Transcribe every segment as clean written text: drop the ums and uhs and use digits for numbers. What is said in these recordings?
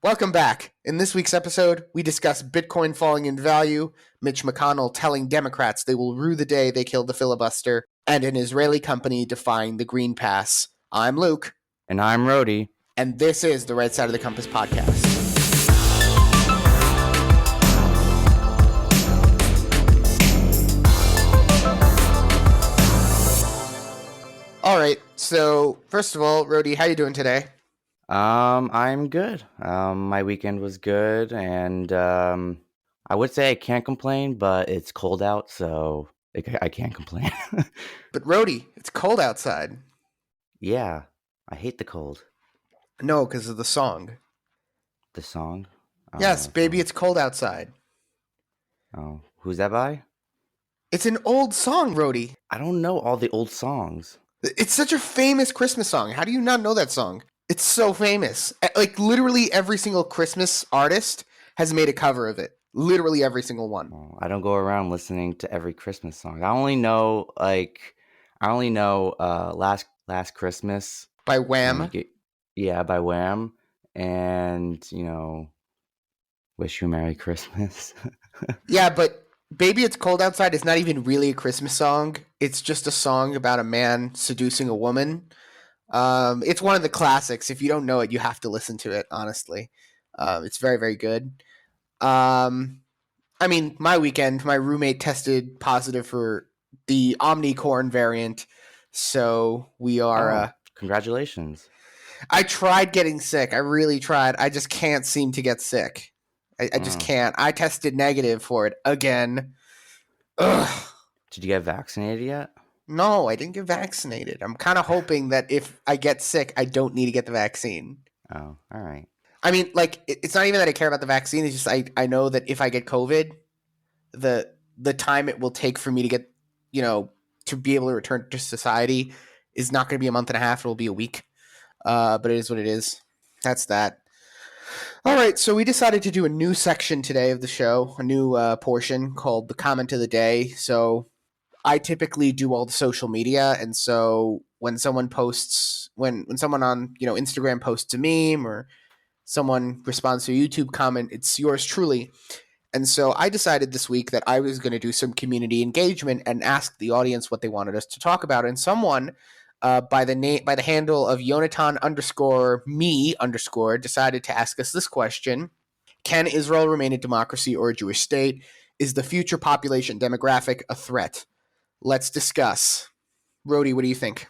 Welcome back. In this week's episode, we discuss Bitcoin falling in value, Mitch McConnell telling Democrats they will rue the day they killed the filibuster, and an Israeli company defying the Green Pass. I'm Luke. And I'm Rody. And this is the Right Side of the Compass podcast. All right, so first of all, Rody, how you doing today? I'm good. My weekend was good, and I would say I can't complain, but it's cold out, so I can't complain. But Rody, it's cold outside. Yeah, I hate the cold. No, because of the song. The song? Yes, baby, it's cold outside. Oh, who's that by? It's an old song, Rody. I don't know all the old songs. It's such a famous Christmas song. How do you not know that song? It's so famous. Like, literally every single Christmas artist has made a cover of it. Literally every single one. Oh, I don't go around listening to every Christmas song. I only know Last Christmas. By Wham. By Wham. And, Wish You a Merry Christmas. Yeah, but Baby It's Cold Outside is not even really a Christmas song. It's just a song about a man seducing a woman. It's one of the classics. If you don't know it, you have to listen to it, honestly. It's very, very good. My weekend, my roommate tested positive for the Omnicorn variant. So we are... congratulations. I tried getting sick. I really tried. I just can't seem to get sick. I just can't. I tested negative for it again. Ugh. Did you get vaccinated yet? No, I didn't get vaccinated. I'm kind of hoping that if I get sick, I don't need to get the vaccine. Oh, all right. I mean, like, it's not even that I care about the vaccine. It's just I know that if I get COVID, the time it will take for me to get, to be able to return to society is not going to be a month and a half. It'll be a week. But it is what it is. That's that. All right, so we decided to do a new section today of the show, a new portion called the Comment of the Day. So I typically do all the social media, and so when someone posts, when someone on Instagram posts a meme or someone responds to a YouTube comment, it's yours truly. And so I decided this week that I was going to do some community engagement and ask the audience what they wanted us to talk about. And someone by the handle of Yonatan_me_ decided to ask us this question: can Israel remain a democracy or a Jewish state? Is the future population demographic a threat? Let's discuss. Rody, what do you think?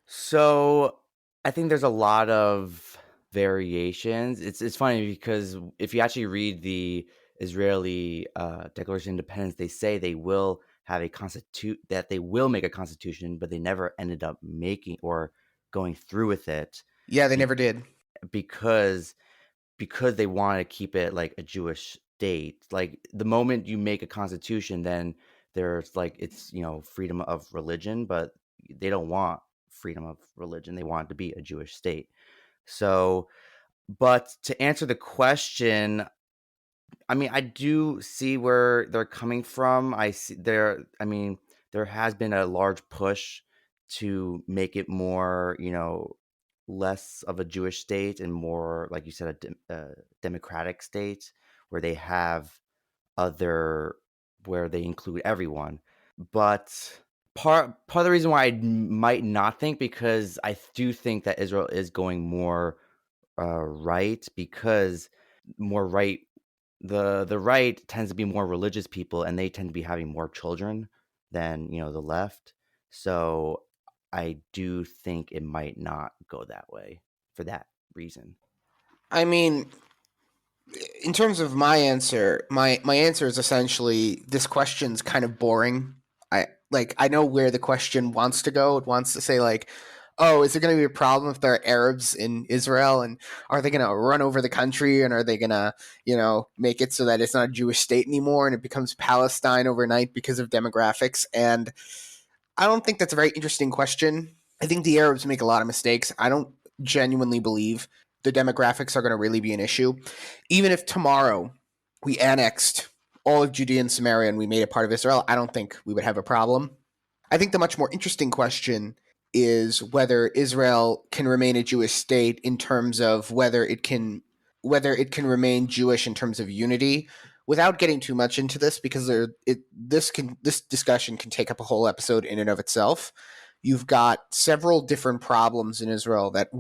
So I think there's a lot of variations. It's funny because if you actually read the Israeli Declaration of Independence, they say they will have that they will make a constitution, but they never ended up making or going through with it. Yeah, they never did. Because they want to keep it like a Jewish state. Like the moment you make a constitution, then there's like it's freedom of religion, but they don't want freedom of religion. They want it to be a Jewish state. So, but to answer the question, I mean, I do see where they're coming from. There has been a large push to make it more, less of a Jewish state and more, like you said, a democratic state where they have where they include everyone. But part of the reason why I might not think, because I do think that Israel is going more right, because more right. The right tends to be more religious people, and they tend to be having more children than the left. So I do think it might not go that way for that reason. I mean, in terms of my answer, my answer is essentially this question's kind of boring. I know where the question wants to go. It wants to say like, oh, is there going to be a problem if there are Arabs in Israel, and are they going to run over the country, and are they going to, make it so that it's not a Jewish state anymore and it becomes Palestine overnight because of demographics? And I don't think that's a very interesting question. I think the Arabs make a lot of mistakes. I don't genuinely believe the demographics are going to really be an issue. Even if tomorrow we annexed all of Judea and Samaria and we made it part of Israel, I don't think we would have a problem. I think the much more interesting question is whether Israel can remain a Jewish state in terms of whether it can whether it can remain Jewish in terms of unity. Without getting too much into this, because this discussion can take up a whole episode in and of itself. You've got several different problems in Israel that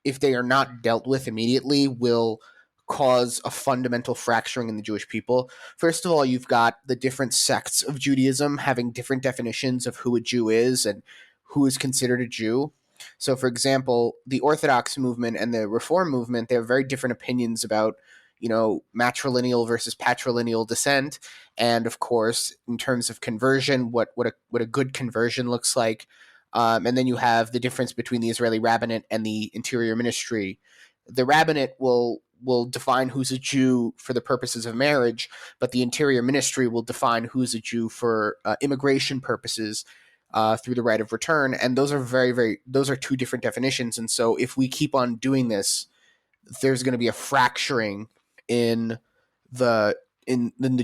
if they are not dealt with immediately will cause a fundamental fracturing in the Jewish people. First of all, you've got the different sects of Judaism having different definitions of who a Jew is and who is considered a Jew. So, for example, the Orthodox movement and the Reform movement, they have very different opinions about, matrilineal versus patrilineal descent, and of course, in terms of conversion, what a good conversion looks like. And then you have the difference between the Israeli rabbinate and the interior ministry. The rabbinate will define who's a Jew for the purposes of marriage, but the interior ministry will define who's a Jew for immigration purposes. Through the right of return, and those are two different definitions. And so, if we keep on doing this, there's going to be a fracturing in the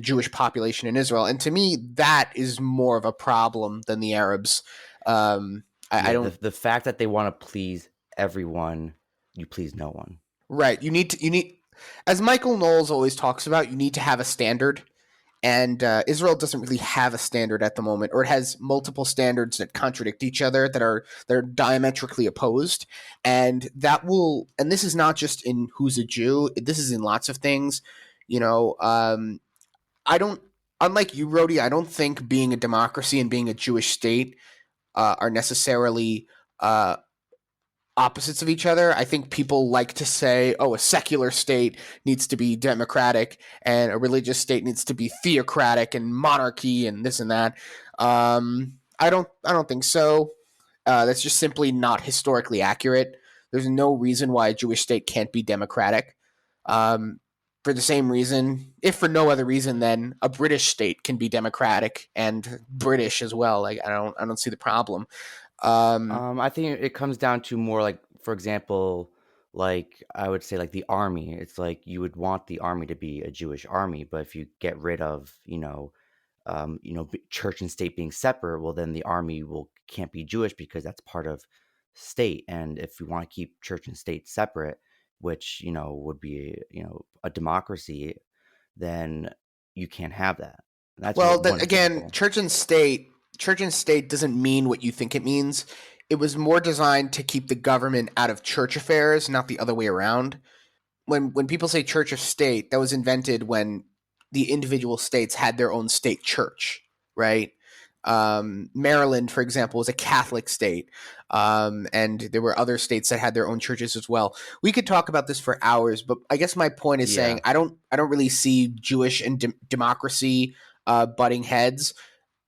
Jewish population in Israel. And to me, that is more of a problem than the Arabs. I don't. The fact that they want to please everyone, you please no one. Right. You need, as Michael Knowles always talks about, you need to have a standard. And Israel doesn't really have a standard at the moment, or it has multiple standards that contradict each other, that are diametrically opposed. And this is not just in who's a Jew. This is in lots of things. I don't, unlike you, Rody, I don't think being a democracy and being a Jewish state are necessarily opposites of each other. I think people like to say, a secular state needs to be democratic and a religious state needs to be theocratic and monarchy and this and that. I don't think so. That's just simply not historically accurate. There's no reason why a Jewish state can't be democratic. For the same reason, if for no other reason, then a British state can be democratic and British as well. Like I don't see the problem. I think it comes down to more like, for example, like I would say like the army. It's like you would want the army to be a Jewish army, but if you get rid of, church and state being separate, well, then the army can't be Jewish because that's part of state. And if we want to keep church and state separate, which, would be, a democracy, then you can't have that. That's then again, church and state doesn't mean what you think it means. It was more designed to keep the government out of church affairs, not the other way around. When people say church or state, that was invented when the individual states had their own state church, right? Maryland, for example, was a Catholic state, and there were other states that had their own churches as well. We could talk about this for hours, but I guess my point is saying I don't really see Jewish and democracy butting heads.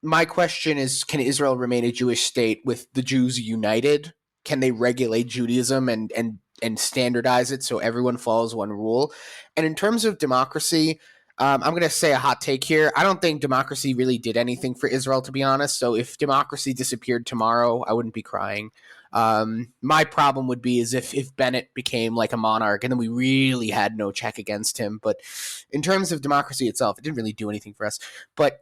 My question is, can Israel remain a Jewish state with the Jews united? Can they regulate Judaism and standardize it so everyone follows one rule? And in terms of democracy, I'm going to say a hot take here. I don't think democracy really did anything for Israel, to be honest. So if democracy disappeared tomorrow, I wouldn't be crying. My problem would be is if Bennett became like a monarch and then we really had no check against him. But in terms of democracy itself, it didn't really do anything for us. But,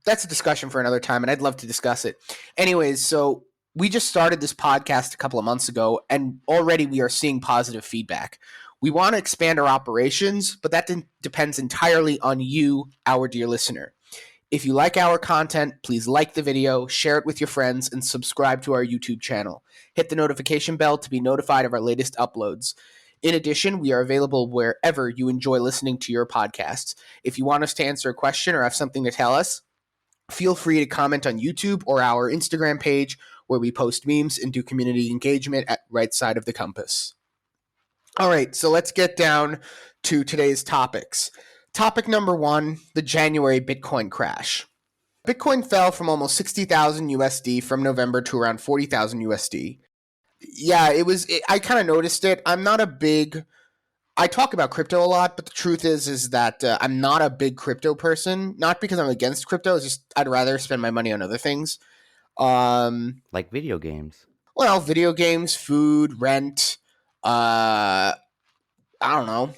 that's a discussion for another time, and I'd love to discuss it. Anyways, so we just started this podcast a couple of months ago, and already we are seeing positive feedback. We want to expand our operations, but that depends entirely on you, our dear listener. If you like our content, please like the video, share it with your friends, and subscribe to our YouTube channel. Hit the notification bell to be notified of our latest uploads. In addition, we are available wherever you enjoy listening to your podcasts. If you want us to answer a question or have something to tell us, feel free to comment on YouTube or our Instagram page, where we post memes and do community engagement at Right Side of the Compass. All right, so let's get down to today's topics. Topic number 1, the January Bitcoin crash. Bitcoin fell from almost 60,000 USD from November to around 40,000 USD. Yeah, I kind of noticed it. I talk about crypto a lot, but the truth is that I'm not a big crypto person. Not because I'm against crypto, it's just I'd rather spend my money on other things. Like video games. Well, video games, food, rent, I don't know,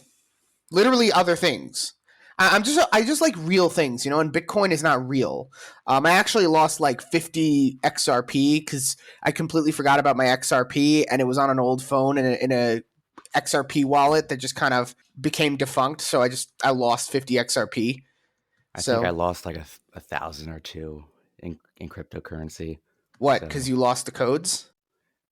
literally other things. I just like real things, and Bitcoin is not real. I actually lost like 50 XRP because I completely forgot about my XRP, and it was on an old phone in XRP wallet that just kind of became defunct. So I lost 50 XRP. I think I So lost like a thousand or two in cryptocurrency. what? Because So you lost the codes?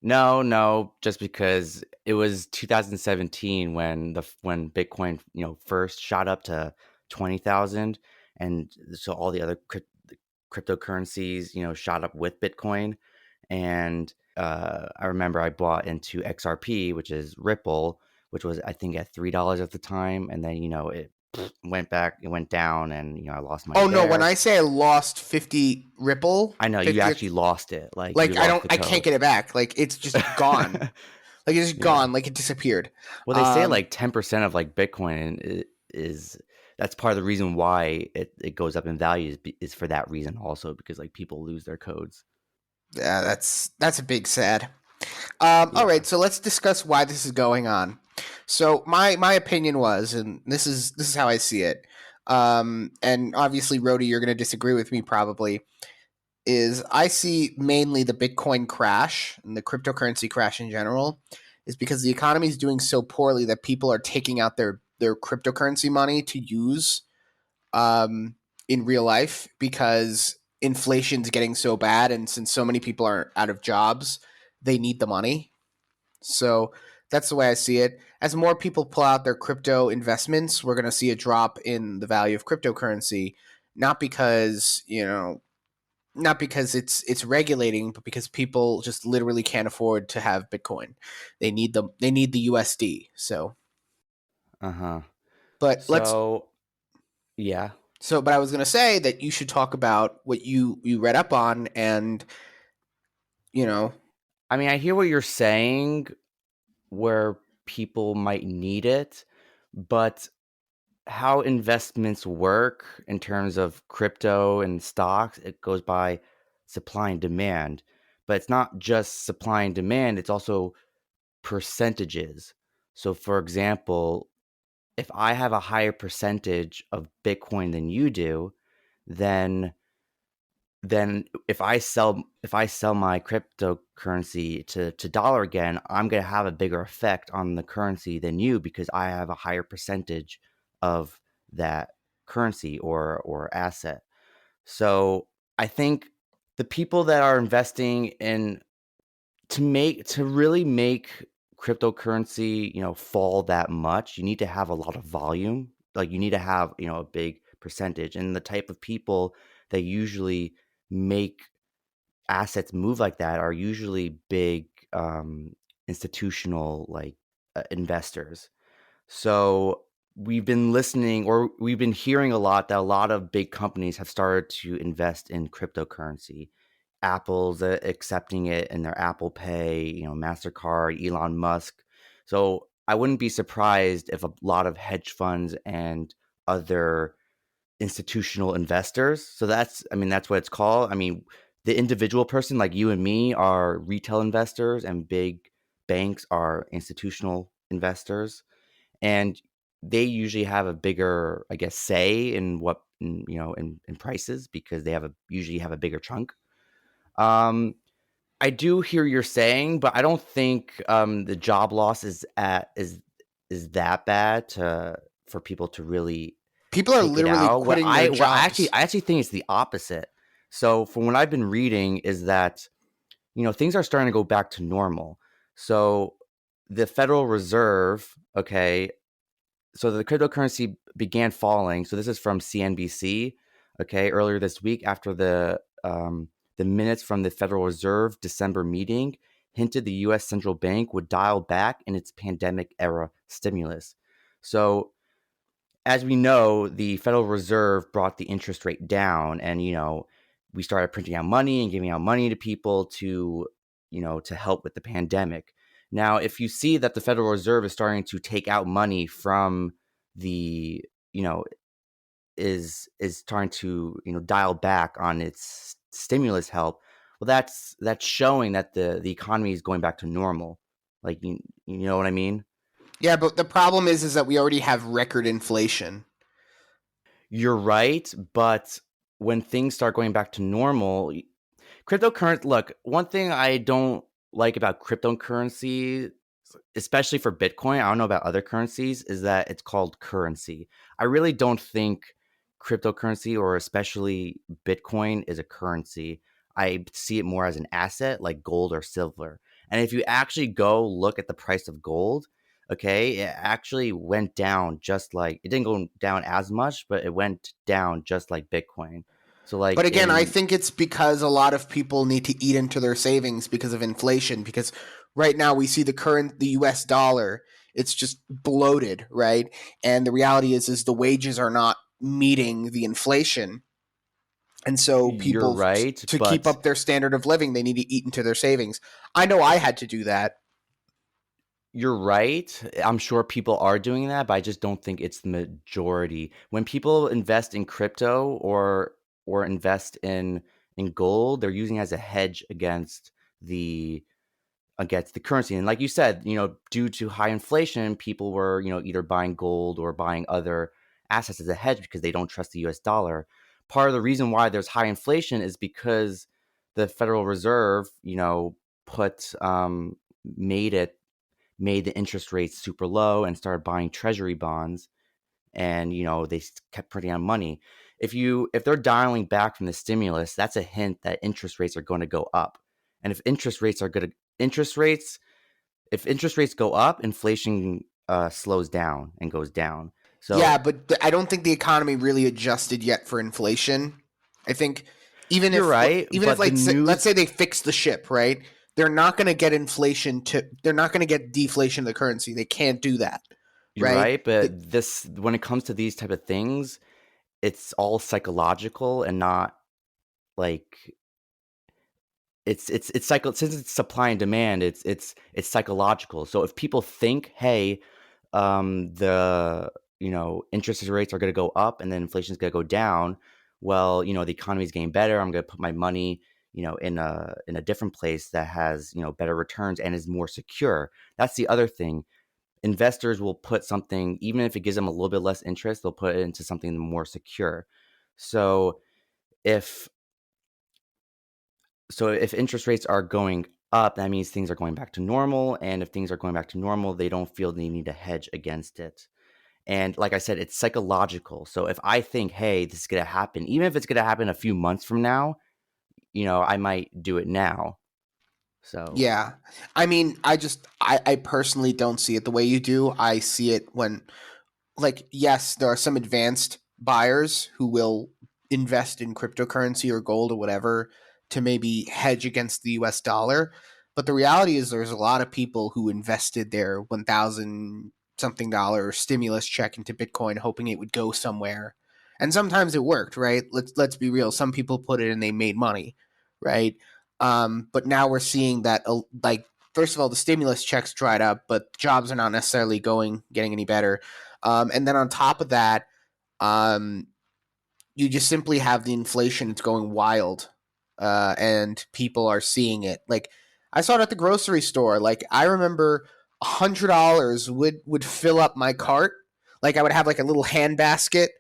no, just because it was 2017 when Bitcoin first shot up to 20,000, and so all the other cryptocurrencies shot up with Bitcoin, and I remember I bought into XRP, which is Ripple, which was I think at $3 at the time, and then it it went down, and I lost money Oh no! When there. I say I lost 50 Ripple, I know you 50, actually lost it, like you like lost the I can't code. get it back. Like it's just gone. Like it's just Yeah. gone. Like it disappeared. Well, they say like 10% of like Bitcoin is that's part of the reason why it goes up in value is for that reason also, because like people lose their codes. Yeah, that's a big sad. All Yeah. right, so let's discuss why this is going on. So my opinion was, and this is how I see it. And obviously, Rody, you're going to disagree with me probably. Is I see mainly the Bitcoin crash and the cryptocurrency crash in general is because the economy is doing so poorly that people are taking out their cryptocurrency money to use in real life because inflation's getting so bad, and since so many people are out of jobs, they need the money. So that's the way I see it. As more people pull out their crypto investments, we're going to see a drop in the value of cryptocurrency, not because, not because it's regulating, but because people just literally can't afford to have Bitcoin. They need the USD. Uh-huh. But let's So, yeah. but I was going to say that you should talk about what you read up on and, you know, I mean, I hear what you're saying where people might need it, but how investments work in terms of crypto and stocks, it goes by supply and demand. But it's not just supply and demand, it's also percentages. So, for example, if I have a higher percentage of Bitcoin than you do, then if I sell my cryptocurrency to dollar again, I'm gonna have a bigger effect on the currency than you because I have a higher percentage of that currency or asset. So I think the people that are investing in to really make cryptocurrency, fall that much, you need to have a lot of volume. Like you need to have, a big percentage. And the type of people that usually make assets move like that are usually big institutional investors. So we've been hearing a lot that a lot of big companies have started to invest in cryptocurrency. Apple's accepting it in their Apple Pay, MasterCard, Elon Musk. So I wouldn't be surprised if a lot of hedge funds and other institutional investors. So that's what it's called. I mean, the individual person like you and me are retail investors and big banks are institutional investors. And they usually have a bigger, I guess, say in in prices because they usually have a bigger chunk. Um, I do hear you're saying, but I don't think the job loss is that bad for people to really people are take it literally out. quitting their What I actually jobs. I actually think it's the opposite. So from what I've been reading is that things are starting to go back to normal. So the Federal Reserve, okay, so the cryptocurrency began falling. So this is from CNBC, okay, earlier this week after the minutes from the Federal Reserve December meeting hinted the U.S. central bank would dial back in its pandemic era stimulus. So as we know, the Federal Reserve brought the interest rate down, and we started printing out money and giving out money to people to help with the pandemic. Now, if you see that the Federal Reserve is starting to take out money from the you know is starting to dial back on its stimulus help, well, that's showing that the economy is going back to normal. Like you know what I mean? Yeah, but the problem is that we already have record inflation. You're right, but when things start going back to normal, cryptocurrency. Look, one thing I don't like about cryptocurrency especially for Bitcoin, I don't know about other currencies, is that it's called currency. I really don't think cryptocurrency or especially Bitcoin is a currency. I see it more as an asset like gold or silver. And if you actually go look at the price of gold, okay, it actually went down just like it didn't go down as much, but it went down just like Bitcoin. So like But again, I in think it's because a lot of people need to eat into their savings because of inflation. Because right now we see the U.S. dollar, it's just bloated, right? And the reality is the wages are not meeting the inflation, and so you're people right, to keep but up their standard of living, they need to eat into their savings. I know I had to do that. you're right. I'm sure people are doing that, but I just don't think it's the majority. When people invest in crypto or invest in gold, they're using it as a hedge the against the currency. And like you said, due to high inflation, people were, either buying gold or buying other assets as a hedge because they don't trust the US dollar. Part of the reason why there's high inflation is because the Federal Reserve, put made it made the interest rates super low and started buying treasury bonds, and they kept printing on money. If they're dialing back from the stimulus, that's a hint that interest rates are going to go up. And interest rates if interest rates go up, inflation slows down and goes down. Yeah, So but I don't think the economy really adjusted yet for inflation. I think you're right, even if but the like let's news say they fix the ship, right? They're not going to get deflation of the currency. They can't do that, you're right? right, but this when it comes to these type of things, it's all psychological and not like it's cycle since it's supply and demand, it's psychological. So if people think, hey, the interest rates are going to go up and then inflation is going to go down, well, the economy is getting better. I'm going to put my money, in a different place that has better returns and is more secure. That's the other thing. Investors will put something, even if it gives them a little bit less interest, they'll put it into something more secure. So if if interest rates are going up, that means things are going back to normal. And if things are going back to normal, they don't feel they need to hedge against it. And like I said, it's psychological. So if I think, hey, this is going to happen, even if it's going to happen a few months from now, I might do it now. So Yeah. I mean, I personally don't see it the way you do. I see it when, like, yes, there are some advanced buyers who will invest in cryptocurrency or gold or whatever to maybe hedge against the US dollar. But the reality is there's a lot of people who invested their 1,000 something dollar stimulus check into Bitcoin hoping it would go somewhere. And sometimes it worked, right? Let's be real. Some people put it and they made money, right? But now we're seeing that, like, first of all, the stimulus checks dried up, but jobs are not necessarily getting any better. And then on top of that, um, you just simply have the inflation. It's going wild, and people are seeing it. Like, I saw it at the grocery store. Like, I remember $100 would fill up my cart. Like, I would have like a little hand basket,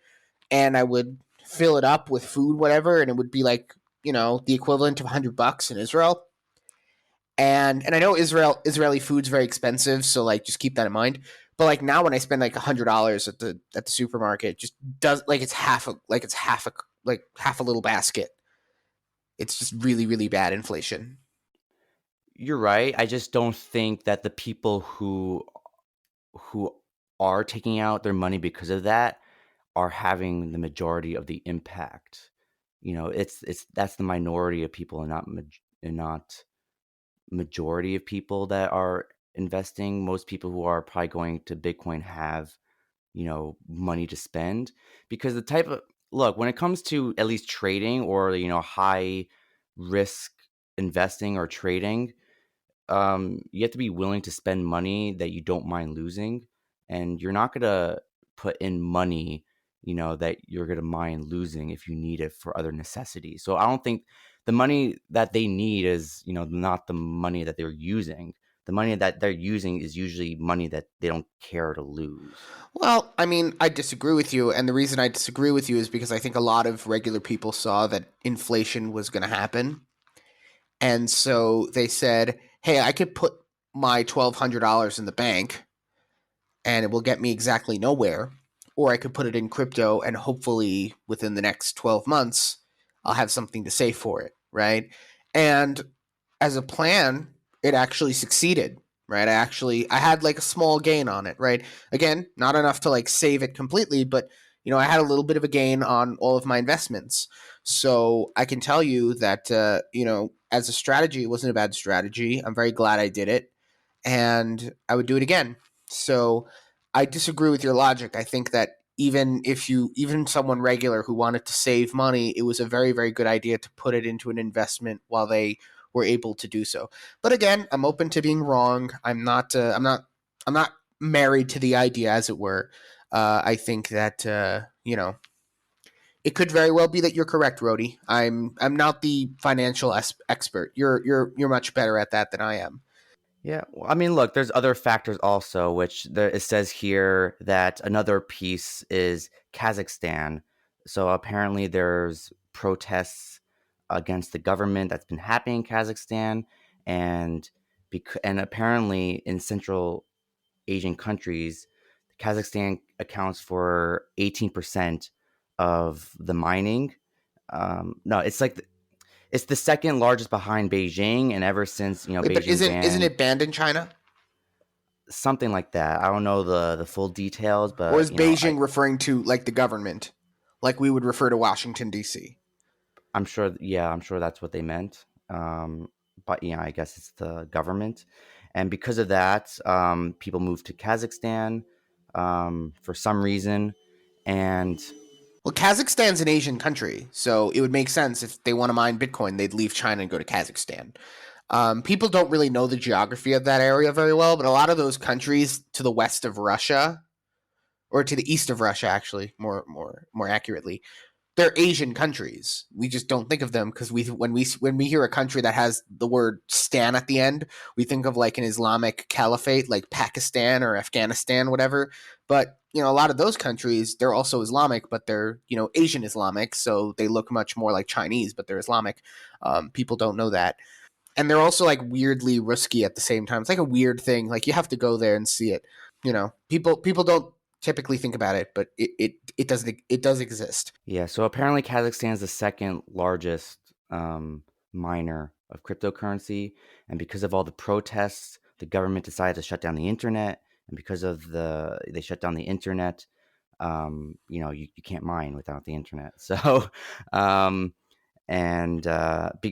and I would fill it up with food, whatever, and it would be like, the equivalent of $100 in Israel. And I know Israeli food's very expensive, so like just keep that in mind. But like now when I spend like $100 at the supermarket, it just does like it's half a little basket. It's just really, really bad inflation. you're right. I just don't think that the people who are taking out their money because of that are having the majority of the impact. It's that's the minority of people and not majority of people that are investing. Most people who are probably going to Bitcoin have, money to spend, because the type of look, when it comes to at least trading or, high risk investing or trading, you have to be willing to spend money that you don't mind losing. And you're not going to put in money, that you're going to mind losing if you need it for other necessities. So I don't think the money that they need is, not the money that they're using. The money that they're using is usually money that they don't care to lose. Well, I mean, I disagree with you, and the reason I disagree with you is because I think a lot of regular people saw that inflation was going to happen, and so they said, "Hey, I could put my $1,200 in the bank and it will get me exactly nowhere, or I could put it in crypto and hopefully within the next 12 months, I'll have something to save for it, right? And as a plan, it actually succeeded, right? I had like a small gain on it, right? Again, not enough to like save it completely, but I had a little bit of a gain on all of my investments. So I can tell you that, as a strategy, it wasn't a bad strategy. I'm very glad I did it, and I would do it again. So I disagree with your logic. I think that even someone regular who wanted to save money, it was a very, very good idea to put it into an investment while they were able to do so. But again, I'm open to being wrong. I'm not married to the idea, as it were. I think that it could very well be that you're correct, Rody. I'm not the financial expert. You're much better at that than I am. Yeah, well, I mean, look, there's other factors also, which it says here that another piece is Kazakhstan. So apparently, there's protests against the government that's been happening in Kazakhstan, and and apparently in Central Asian countries, Kazakhstan accounts for 18% of the mining. No, it's the second largest behind Beijing, and ever since Wait, but Beijing isn't banned it banned in China? something like that. I don't know the full details, Or but is Beijing referring to like the government, like we would refer to Washington D.C.? I'm sure. Yeah, I'm sure that's what they meant. But yeah, I guess it's the government, and because of that, people moved to Kazakhstan for some reason, and Well, Kazakhstan's an Asian country, so it would make sense if they want to mine Bitcoin, they'd leave China and go to Kazakhstan. People don't really know the geography of that area very well, but a lot of those countries to the west of Russia, or to the east of Russia, actually, more accurately, they're Asian countries. We just don't think of them because when we hear a country that has the word "stan" at the end, we think of like an Islamic caliphate, like Pakistan or Afghanistan, whatever. But a lot of those countries, they're also Islamic, but they're Asian Islamic, so they look much more like Chinese, but they're Islamic. People don't know that, and they're also like weirdly risky at the same time. It's like a weird thing. Like you have to go there and see it. People don't typically think about it, but it does exist. yeah, so apparently Kazakhstan is the second largest miner of cryptocurrency, and because of all the protests, the government decided to shut down the internet, and because of they shut down the internet, you can't mine without the internet. So, um, and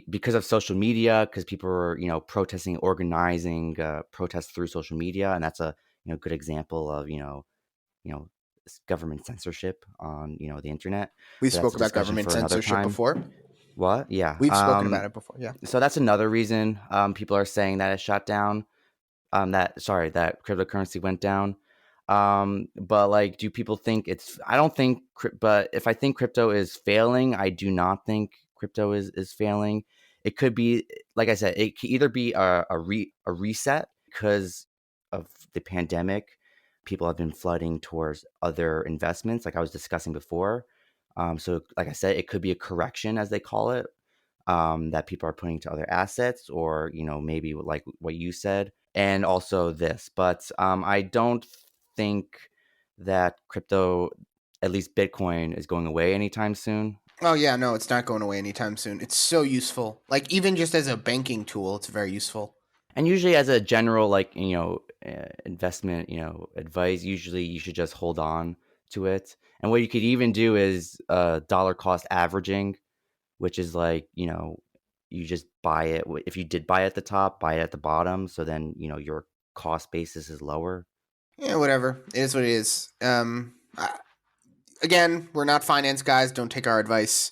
because of social media, because people were protesting, organizing protests through social media, and that's a good example of you know government censorship on the internet. We've But that's spoke a about discussion government for another censorship time. before. What? Yeah. We've spoken about it before. Yeah. So that's another reason people are saying that it shut down. That cryptocurrency went down. But like, do people think it's? I don't think. But if I think crypto is failing, I do not think crypto is failing. It could be, like I said, it could either be a reset because of the pandemic. People have been flooding towards other investments, like I was discussing before. So, like I said, it could be a correction, as they call it, that people are putting to other assets, or maybe like what you said, and also this. But I don't think that crypto, at least Bitcoin, is going away anytime soon. Oh yeah, no, it's not going away anytime soon. It's so useful. Like even just as a banking tool, it's very useful. And usually, as a general like investment advice, usually you should just hold on to it. And what you could even do is dollar cost averaging, which is like you just buy it. If you did buy it at the top, buy it at the bottom, so then your cost basis is lower. Yeah, whatever. It is what it is. Again, we're not finance guys. Don't take our advice.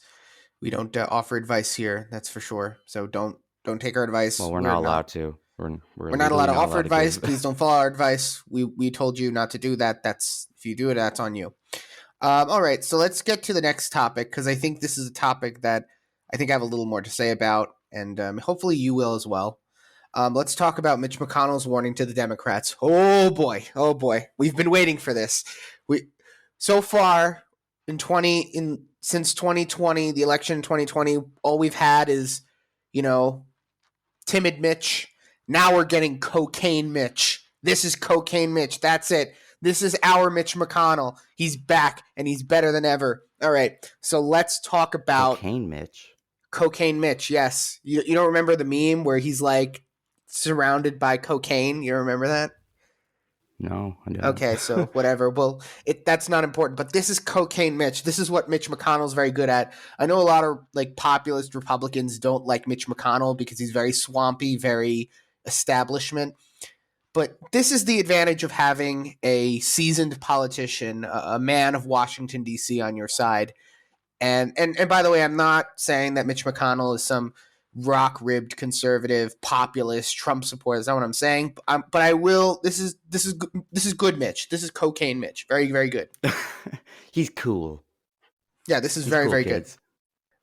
We don't offer advice here. That's for sure. So don't take our advice. Well, we're not allowed to. We're We're not allowed legally to not offer allowed to advice. give. Please don't follow our advice. We told you not to do that. That's if you do it, that's on you. All right, so let's get to the next topic because I think this is a topic that I think I have a little more to say about, and hopefully you will as well. Let's talk about Mitch McConnell's warning to the Democrats. Oh boy, we've been waiting for this. We so far since 2020, the election in 2020, all we've had is, you know, timid Mitch Now we're getting Cocaine Mitch. This is Cocaine Mitch. That's it. This is our Mitch McConnell. He's back and he's better than ever. All right. So let's talk about Cocaine Mitch. Cocaine Mitch. Yes. You don't remember the meme where he's like surrounded by cocaine? You remember that? No, I don't. Okay, so whatever. Well, that's not important. But this is Cocaine Mitch. This is what Mitch McConnell's very good at. I know a lot of like populist Republicans don't like Mitch McConnell because he's very swampy, very establishment. But this is the advantage of having a seasoned politician, a man of Washington D.C. on your side. And by the way, I'm not saying that Mitch McConnell is some rock-ribbed conservative populist Trump supporter. That's not what I'm saying. But I will. This is good, Mitch. This is Cocaine Mitch. Very, very good. He's cool. Yeah, this is very, cool, very kids.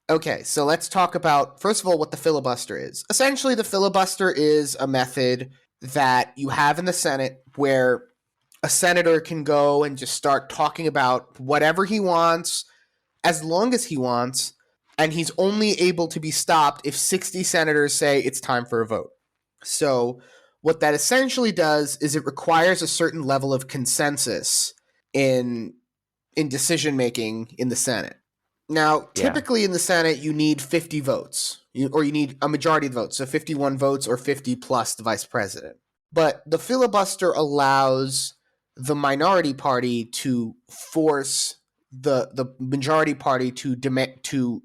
good. Okay, so let's talk about, first of all, what the filibuster is. Essentially, the filibuster is a method that you have in the Senate where a senator can go and just start talking about whatever he wants, as long as he wants, and he's only able to be stopped if 60 senators say it's time for a vote. So what that essentially does is it requires a certain level of consensus in decision making in the Senate. Now, typically in the Senate, you need 50 votes, or you need a majority of votes, so 51 votes or 50 plus the vice president. But the filibuster allows the minority party to force the majority party to demand to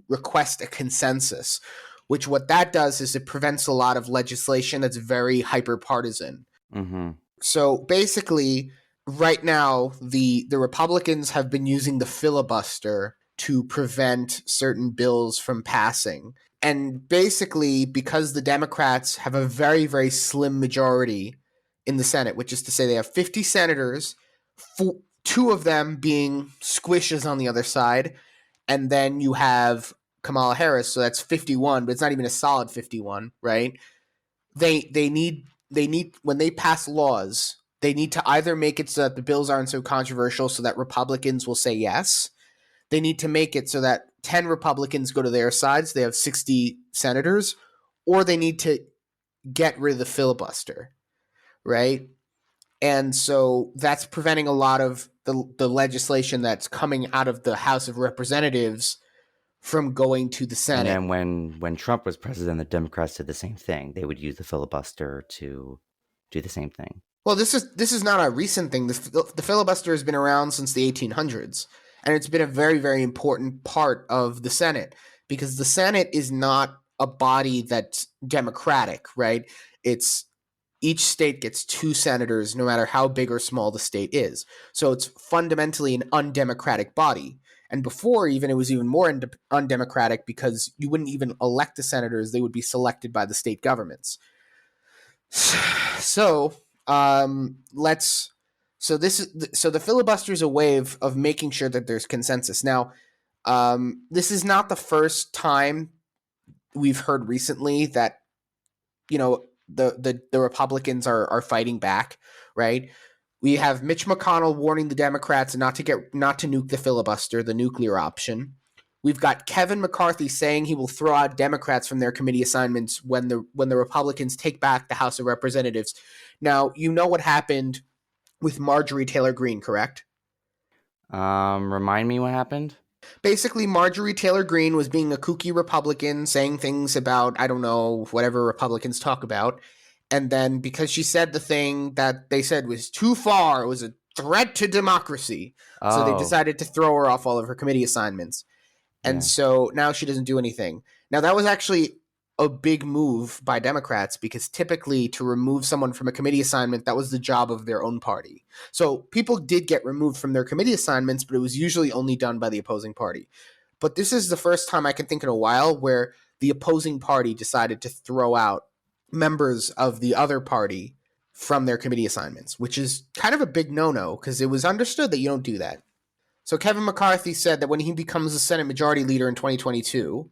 request a consensus, which what that does is it prevents a lot of legislation that's very hyper partisan. Mm-hmm. So basically, right now, the Republicans have been using the filibuster to prevent certain bills from passing. And basically, because the Democrats have a very, very slim majority in the Senate, which is to say they have 50 senators, two of them being squishes on the other side, and then you have Kamala Harris, so that's 51, but it's not even a solid 51, right? They need when they pass laws, they need to either make it so that the bills aren't so controversial so that Republicans will say yes. They need to make it so that 10 Republicans go to their sides, they have 60 senators, or they need to get rid of the filibuster, right? And so that's preventing a lot of the legislation that's coming out of the House of Representatives from going to the Senate. And then when Trump was president, the Democrats did the same thing. They would use the filibuster to do the same thing. Well, this is not a recent thing. The filibuster has been around since the 1800s, and it's been a very, very important part of the Senate because the Senate is not a body that's democratic, right? It's each state gets 2 senators, no matter how big or small the state is. So it's fundamentally an undemocratic body. And before, even, it was even more undemocratic because you wouldn't even elect the senators; they would be selected by the state governments. So the filibuster is a way of making sure that there's consensus. Now, this is not the first time we've heard recently that the Republicans are fighting back, right? We have Mitch McConnell warning the Democrats not to nuke the filibuster, the nuclear option. We've got Kevin McCarthy saying he will throw out Democrats from their committee assignments when the Republicans take back the House of Representatives. Now, you know what happened with Marjorie Taylor Greene, correct? Remind me what happened? Basically, Marjorie Taylor Greene was being a kooky Republican, saying things about, I don't know, whatever Republicans talk about. And then because she said the thing that they said was too far, it was a threat to democracy. So they decided to throw her off all of her committee assignments. And so now she doesn't do anything. Now, that was actually a big move by Democrats because typically to remove someone from a committee assignment, that was the job of their own party. So people did get removed from their committee assignments, but it was usually only done by the opposing party. But this is the first time I can think in a while where the opposing party decided to throw out members of the other party from their committee assignments, which is kind of a big no-no because it was understood that you don't do that. So Kevin McCarthy said that when he becomes the Senate Majority Leader in 2022,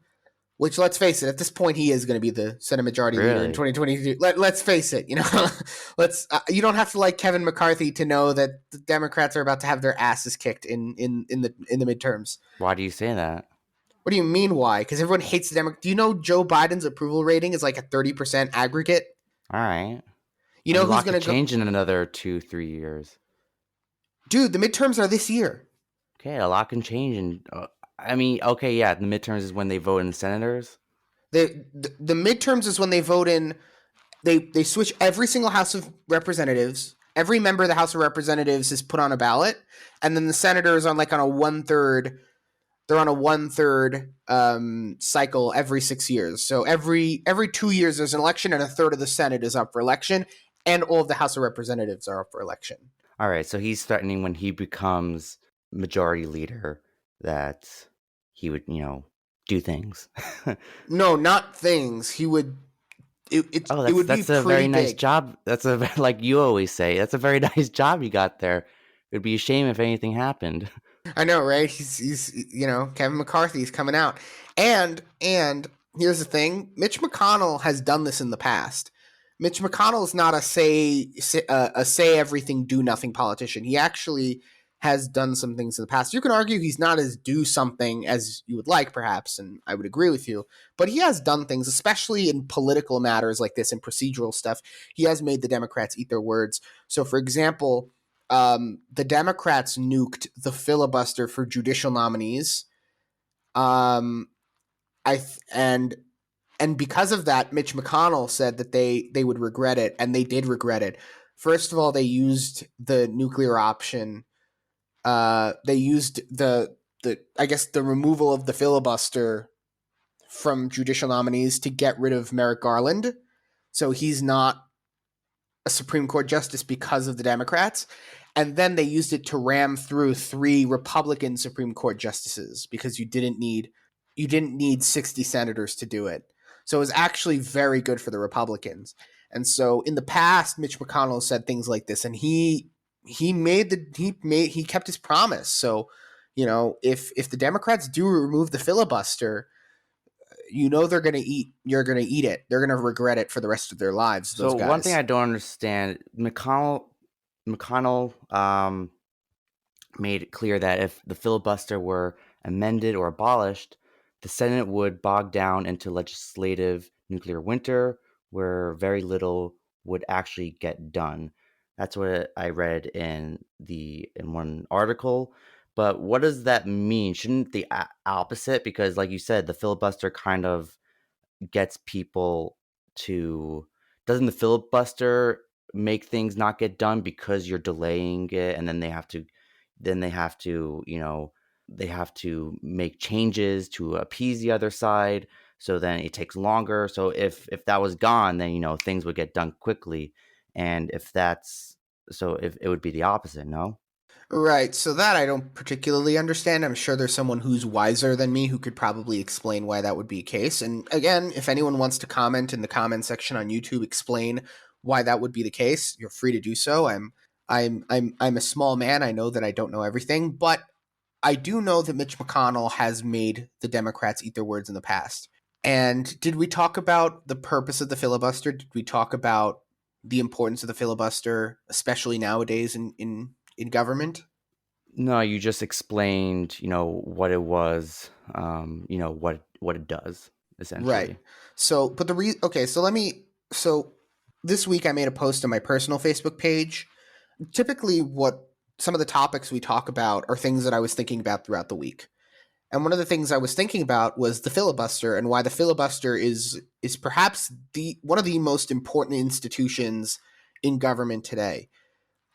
which, let's face it, at this point he is going to be the Senate Majority Leader in 2022. Let's face it, you don't have to like Kevin McCarthy to know that the Democrats are about to have their asses kicked in the midterms. Why do you say that? What do you mean why? Because everyone hates the Democrats. Do you know Joe Biden's approval rating is like a 30% aggregate? All right. You I know mean, a who's lot going could to go? change in another 2-3 years. Dude, the midterms are this year. Okay, a lot can change, and I mean, okay, yeah, the midterms is when they vote in the senators. The midterms is when they vote in. They switch every single House of Representatives. Every member of the House of Representatives is put on a ballot, and then the senators are like on a 1/3. They're on a 1/3 cycle every 6 years. So every 2 years there's an election, and a third of the Senate is up for election, and all of the House of Representatives are up for election. All right, so he's threatening when he becomes majority leader that he would, do things. No, not things. He would. Oh, It would be that's a pretty very nice big. job. That's a like you always say. That's a very nice job you got there. It would be a shame if anything happened. I know, right? He's Kevin McCarthy's coming out, and here's the thing: Mitch McConnell has done this in the past. Mitch McConnell is not a say everything do nothing politician. He actually has done some things in the past. You can argue he's not as do something as you would like, perhaps, and I would agree with you. But he has done things, especially in political matters like this and procedural stuff. He has made the Democrats eat their words. So, for example, the Democrats nuked the filibuster for judicial nominees. Um, I th- and because of that, Mitch McConnell said that they would regret it, and they did regret it. First of all, they used the nuclear option. They used the I guess the removal of the filibuster from judicial nominees to get rid of Merrick Garland, so he's not a Supreme Court justice because of the Democrats. And then they used it to ram through 3 Republican Supreme Court justices because you didn't need 60 senators to do it. So it was actually very good for the Republicans. And so in the past, Mitch McConnell said things like this, and he kept his promise. So, if the Democrats do remove the filibuster, you're gonna eat it. They're gonna regret it for the rest of their lives, So those one thing guys. I don't understand, McConnell made it clear that if the filibuster were amended or abolished, the Senate would bog down into legislative nuclear winter, where very little would actually get done. That's what I read in one article. But what does that mean? Shouldn't the opposite? Because, like you said, the filibuster kind of gets people to. Doesn't the filibuster make things not get done because you're delaying it, and then they have to make changes to appease the other side, so then it takes longer. So if that was gone, then things would get done quickly. And if it would be the opposite. No. Right. So that I don't particularly understand. I'm sure there's someone who's wiser than me who could probably explain why that would be the case. And again, if anyone wants to comment in the comment section on YouTube, explain why that would be the case, you're free to do so. I'm a small man. I know that I don't know everything, but I do know that Mitch McConnell has made the Democrats eat their words in the past. And did we talk about the purpose of the filibuster? Did we talk about the importance of the filibuster, especially nowadays in government? No, you just explained, what it was, what it does Right. essentially. So, but okay, so this week I made a post on my personal Facebook page. Typically, what some of the topics we talk about are things that I was thinking about throughout the week. And one of the things I was thinking about was the filibuster and why the filibuster is perhaps the one of the most important institutions in government today.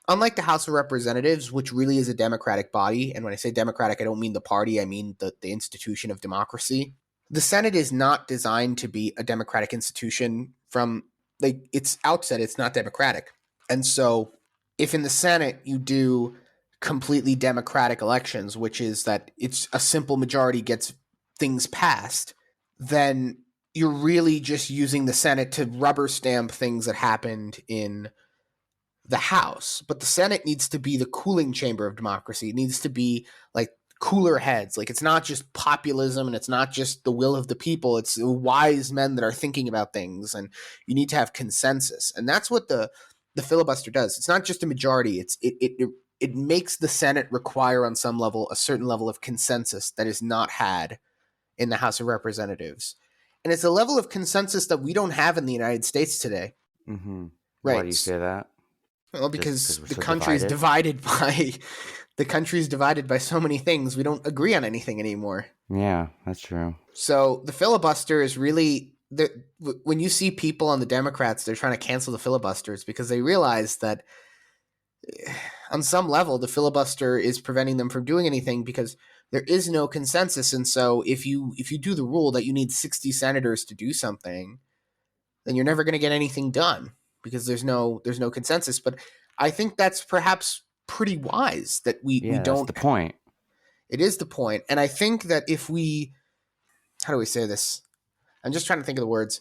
Unlike the House of Representatives, which really is a democratic body, and when I say democratic, I don't mean the party, I mean the institution of democracy. The Senate is not designed to be a democratic institution from like its outset, it's not democratic. And so if in the Senate you do completely democratic elections, which is that it's a simple majority gets things passed, then you're really just using the Senate to rubber stamp things that happened in the House. But the Senate needs to be the cooling chamber of democracy. It needs to be like cooler heads. Like it's not just populism and it's not just the will of the people. It's wise men that are thinking about things, and you need to have consensus. And that's what the filibuster does. It's not just a majority. It makes the Senate require on some level a certain level of consensus that is not had in the House of Representatives. And it's a level of consensus that we don't have in the United States today. Mm-hmm. Why do Right. you say that? Well, Just because because we're the so country's divided? divided by the country's divided by so many things. We don't agree on anything anymore. Yeah, that's true. So the filibuster is really when you see people on the Democrats, they're trying to cancel the filibusters because they realize that on some level the filibuster is preventing them from doing anything because there is no consensus. And so if you do the rule that you need 60 senators to do something, then you're never going to get anything done because there's no consensus. But I think that's perhaps pretty wise that we Yeah, that's don't. the point. It is the point, and I think that if we, how do we say this? I'm just trying to think of the words.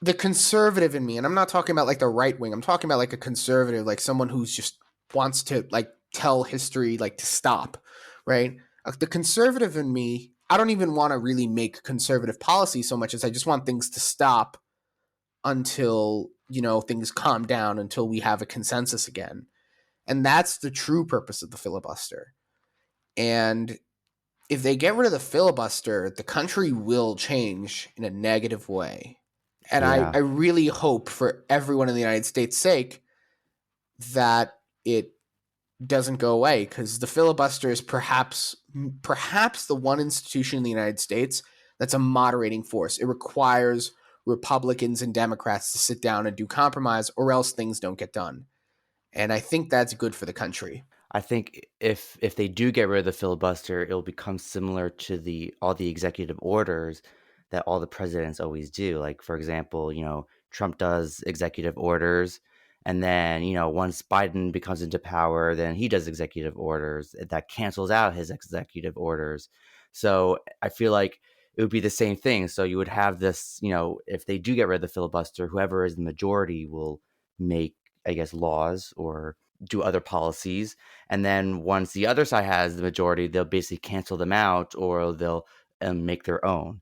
The conservative in me, and I'm not talking about like the right wing. I'm talking about like a conservative, like someone who's just wants to like tell history like to stop, right? The conservative in me, I don't even want to really make conservative policy so much as I just want things to stop until things calm down, until we have a consensus again. And that's the true purpose of the filibuster. And if they get rid of the filibuster, the country will change in a negative way. And I Yeah. really hope for everyone in the United States' sake that it doesn't go away, because the filibuster is perhaps the one institution in the United States that's a moderating force. It requires Republicans and Democrats to sit down and do compromise, or else things don't get done. And I think that's good for the country. I think if they do get rid of the filibuster, it'll become similar to the all the executive orders that all the presidents always do. Like for example, Trump does executive orders, and then once Biden becomes into power, then he does executive orders that cancels out his executive orders. So I feel like it would be the same thing. So you would have this, if they do get rid of the filibuster, whoever is the majority will make, I guess, laws or do other policies, and then once the other side has the majority, they'll basically cancel them out, or they'll make their own.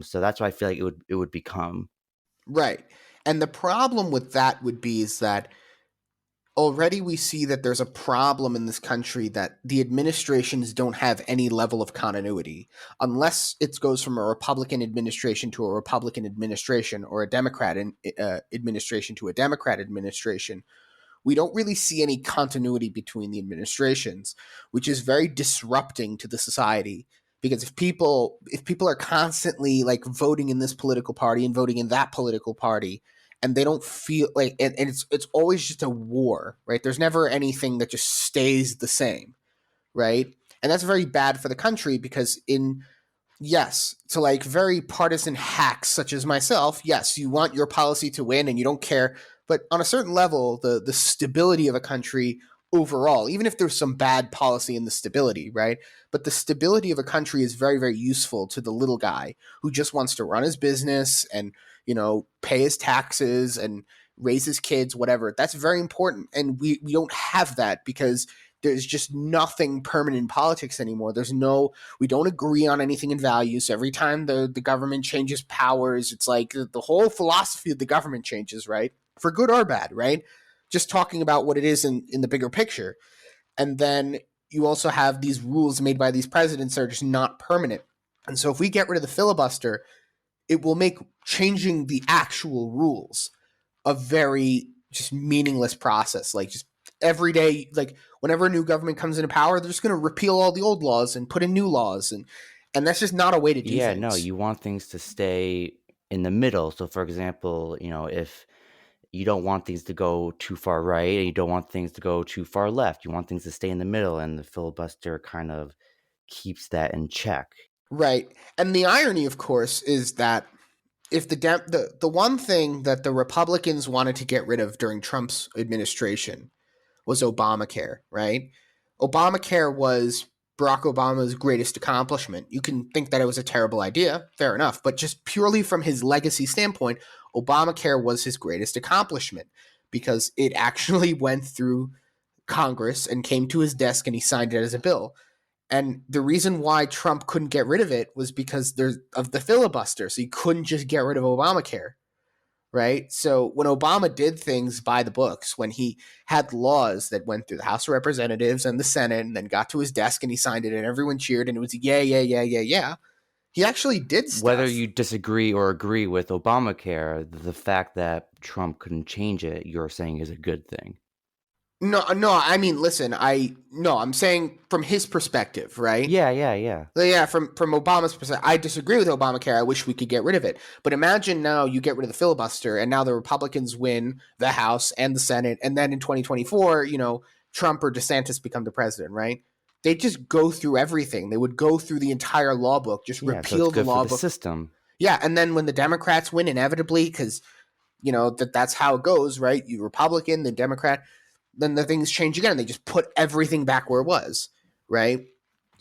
So that's what I feel like it would become. Right. And the problem with that would be is that already we see that there's a problem in this country that the administrations don't have any level of continuity unless it goes from a Republican administration to a Republican administration, or a Democrat administration to a Democrat administration. We don't really see any continuity between the administrations, which is very disrupting to the society. Because if people are constantly like voting in this political party and voting in that political party, and they don't feel like, and it's always just a war, right? There's never anything that just stays the same, right? And that's very bad for the country because yes, to like very partisan hacks such as myself, yes, you want your policy to win and you don't care. But on a certain level, the stability of a country overall, even if there's some bad policy in the stability, right? But the stability of a country is very, very useful to the little guy who just wants to run his business and, pay his taxes and raise his kids, whatever. That's very important. And we don't have that because there's just nothing permanent in politics anymore. We don't agree on anything in values. So every time the government changes powers, it's like the whole philosophy of the government changes, right? For good or bad, right? Just talking about what it is in the bigger picture. And then you also have these rules made by these presidents that are just not permanent. And so if we get rid of the filibuster, it will make changing the actual rules a very just meaningless process. Like just every day, like whenever a new government comes into power, they're just going to repeal all the old laws and put in new laws, and that's just not a way to do Yeah, no, things. you want things to stay in the middle. So for example, if you don't want things to go too far right and you don't want things to go too far left, you want things to stay in the middle, and the filibuster kind of keeps that in check. Right. And the irony, of course, is that if the one thing that the Republicans wanted to get rid of during Trump's administration was Obamacare, right? Obamacare was Barack Obama's greatest accomplishment. You can think that it was a terrible idea, fair enough, but just purely from his legacy standpoint, Obamacare was his greatest accomplishment because it actually went through Congress and came to his desk and he signed it as a bill. And the reason why Trump couldn't get rid of it was because of the filibuster. So he couldn't just get rid of Obamacare, right? So when Obama did things by the books, when he had laws that went through the House of Representatives and the Senate and then got to his desk and he signed it and everyone cheered and it was yeah, yeah, yeah, yeah, yeah. He actually did Whether stuff. you disagree or agree with Obamacare, the fact that Trump couldn't change it, you're saying is a good thing. No, no. I mean, listen. I'm saying from his perspective, right? Yeah. Yeah, from Obama's perspective, I disagree with Obamacare. I wish we could get rid of it. But imagine now you get rid of the filibuster, and now the Republicans win the House and the Senate, and then in 2024, Trump or DeSantis become the president, right? They just go through everything. They would go through the entire law book, just Yeah, so it's repeal the good for law the book. system. Yeah, and then when the Democrats win, inevitably, because that's how it goes, right? You Republican, the Democrat, then the things change again. They just put everything back where it was, right?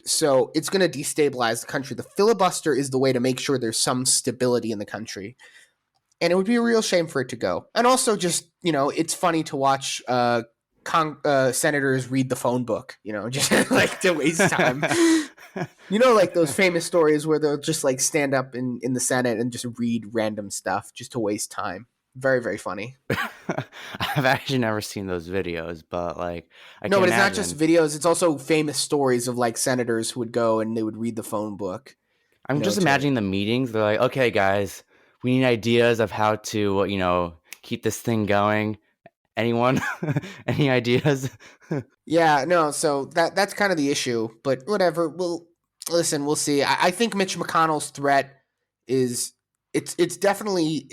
So it's going to destabilize the country. The filibuster is the way to make sure there's some stability in the country. And it would be a real shame for it to go. And also, just, it's funny to watch senators read the phone book, just like to waste time. Like those famous stories where they'll just like stand up in the Senate and just read random stuff just to waste time. Very, very funny. I've actually never seen those videos, but like I No, can but it's not just imagine. videos. It's also famous stories of like senators who would go and they would read the phone book, I'm just to imagining the meetings. They're like, okay, guys, we need ideas of how to, keep this thing going. Anyone? Any ideas? Yeah, no, so that's kind of the issue, but whatever. We'll see. I think Mitch McConnell's threat is it's definitely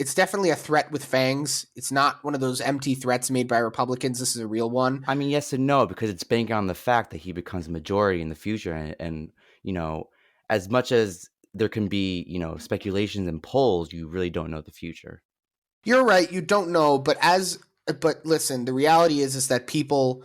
a threat with fangs. It's not one of those empty threats made by Republicans. This is a real one. I mean, yes and no, because it's banking on the fact that he becomes a majority in the future. And as much as there can be, speculations and polls, you really don't know the future. You're right, you don't know, but listen, the reality is that people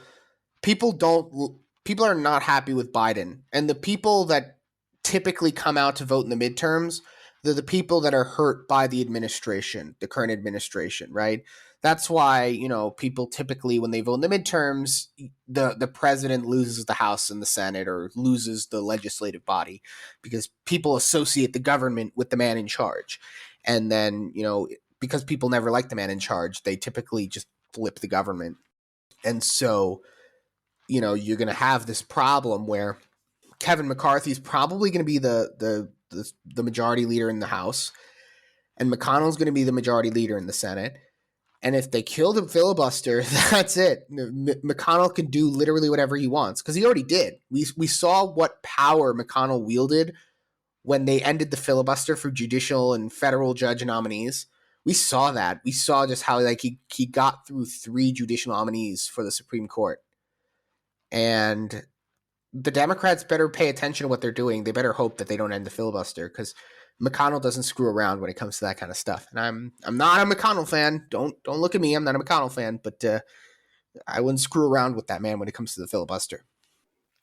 don't people are not happy with Biden. And the people that typically come out to vote in the midterms, they're the people that are hurt by the administration, the current administration, right? That's why, people typically when they vote in the midterms, the president loses the House and the Senate or loses the legislative body because people associate the government with the man in charge. And then, because people never like the man in charge, they typically just flip the government. And so, you're going to have this problem where Kevin McCarthy is probably going to be the majority leader in the House, and McConnell's going to be the majority leader in the Senate. And if they kill the filibuster, that's it. McConnell can do literally whatever he wants because he already did. We saw what power McConnell wielded when they ended the filibuster for judicial and federal judge nominees. We saw that. We saw just how like he got through 3 judicial nominees for the Supreme Court. And the Democrats better pay attention to what they're doing. They better hope that they don't end the filibuster because McConnell doesn't screw around when it comes to that kind of stuff. And I'm not a McConnell fan. Don't look at me. I'm not a McConnell fan, but I wouldn't screw around with that man when it comes to the filibuster.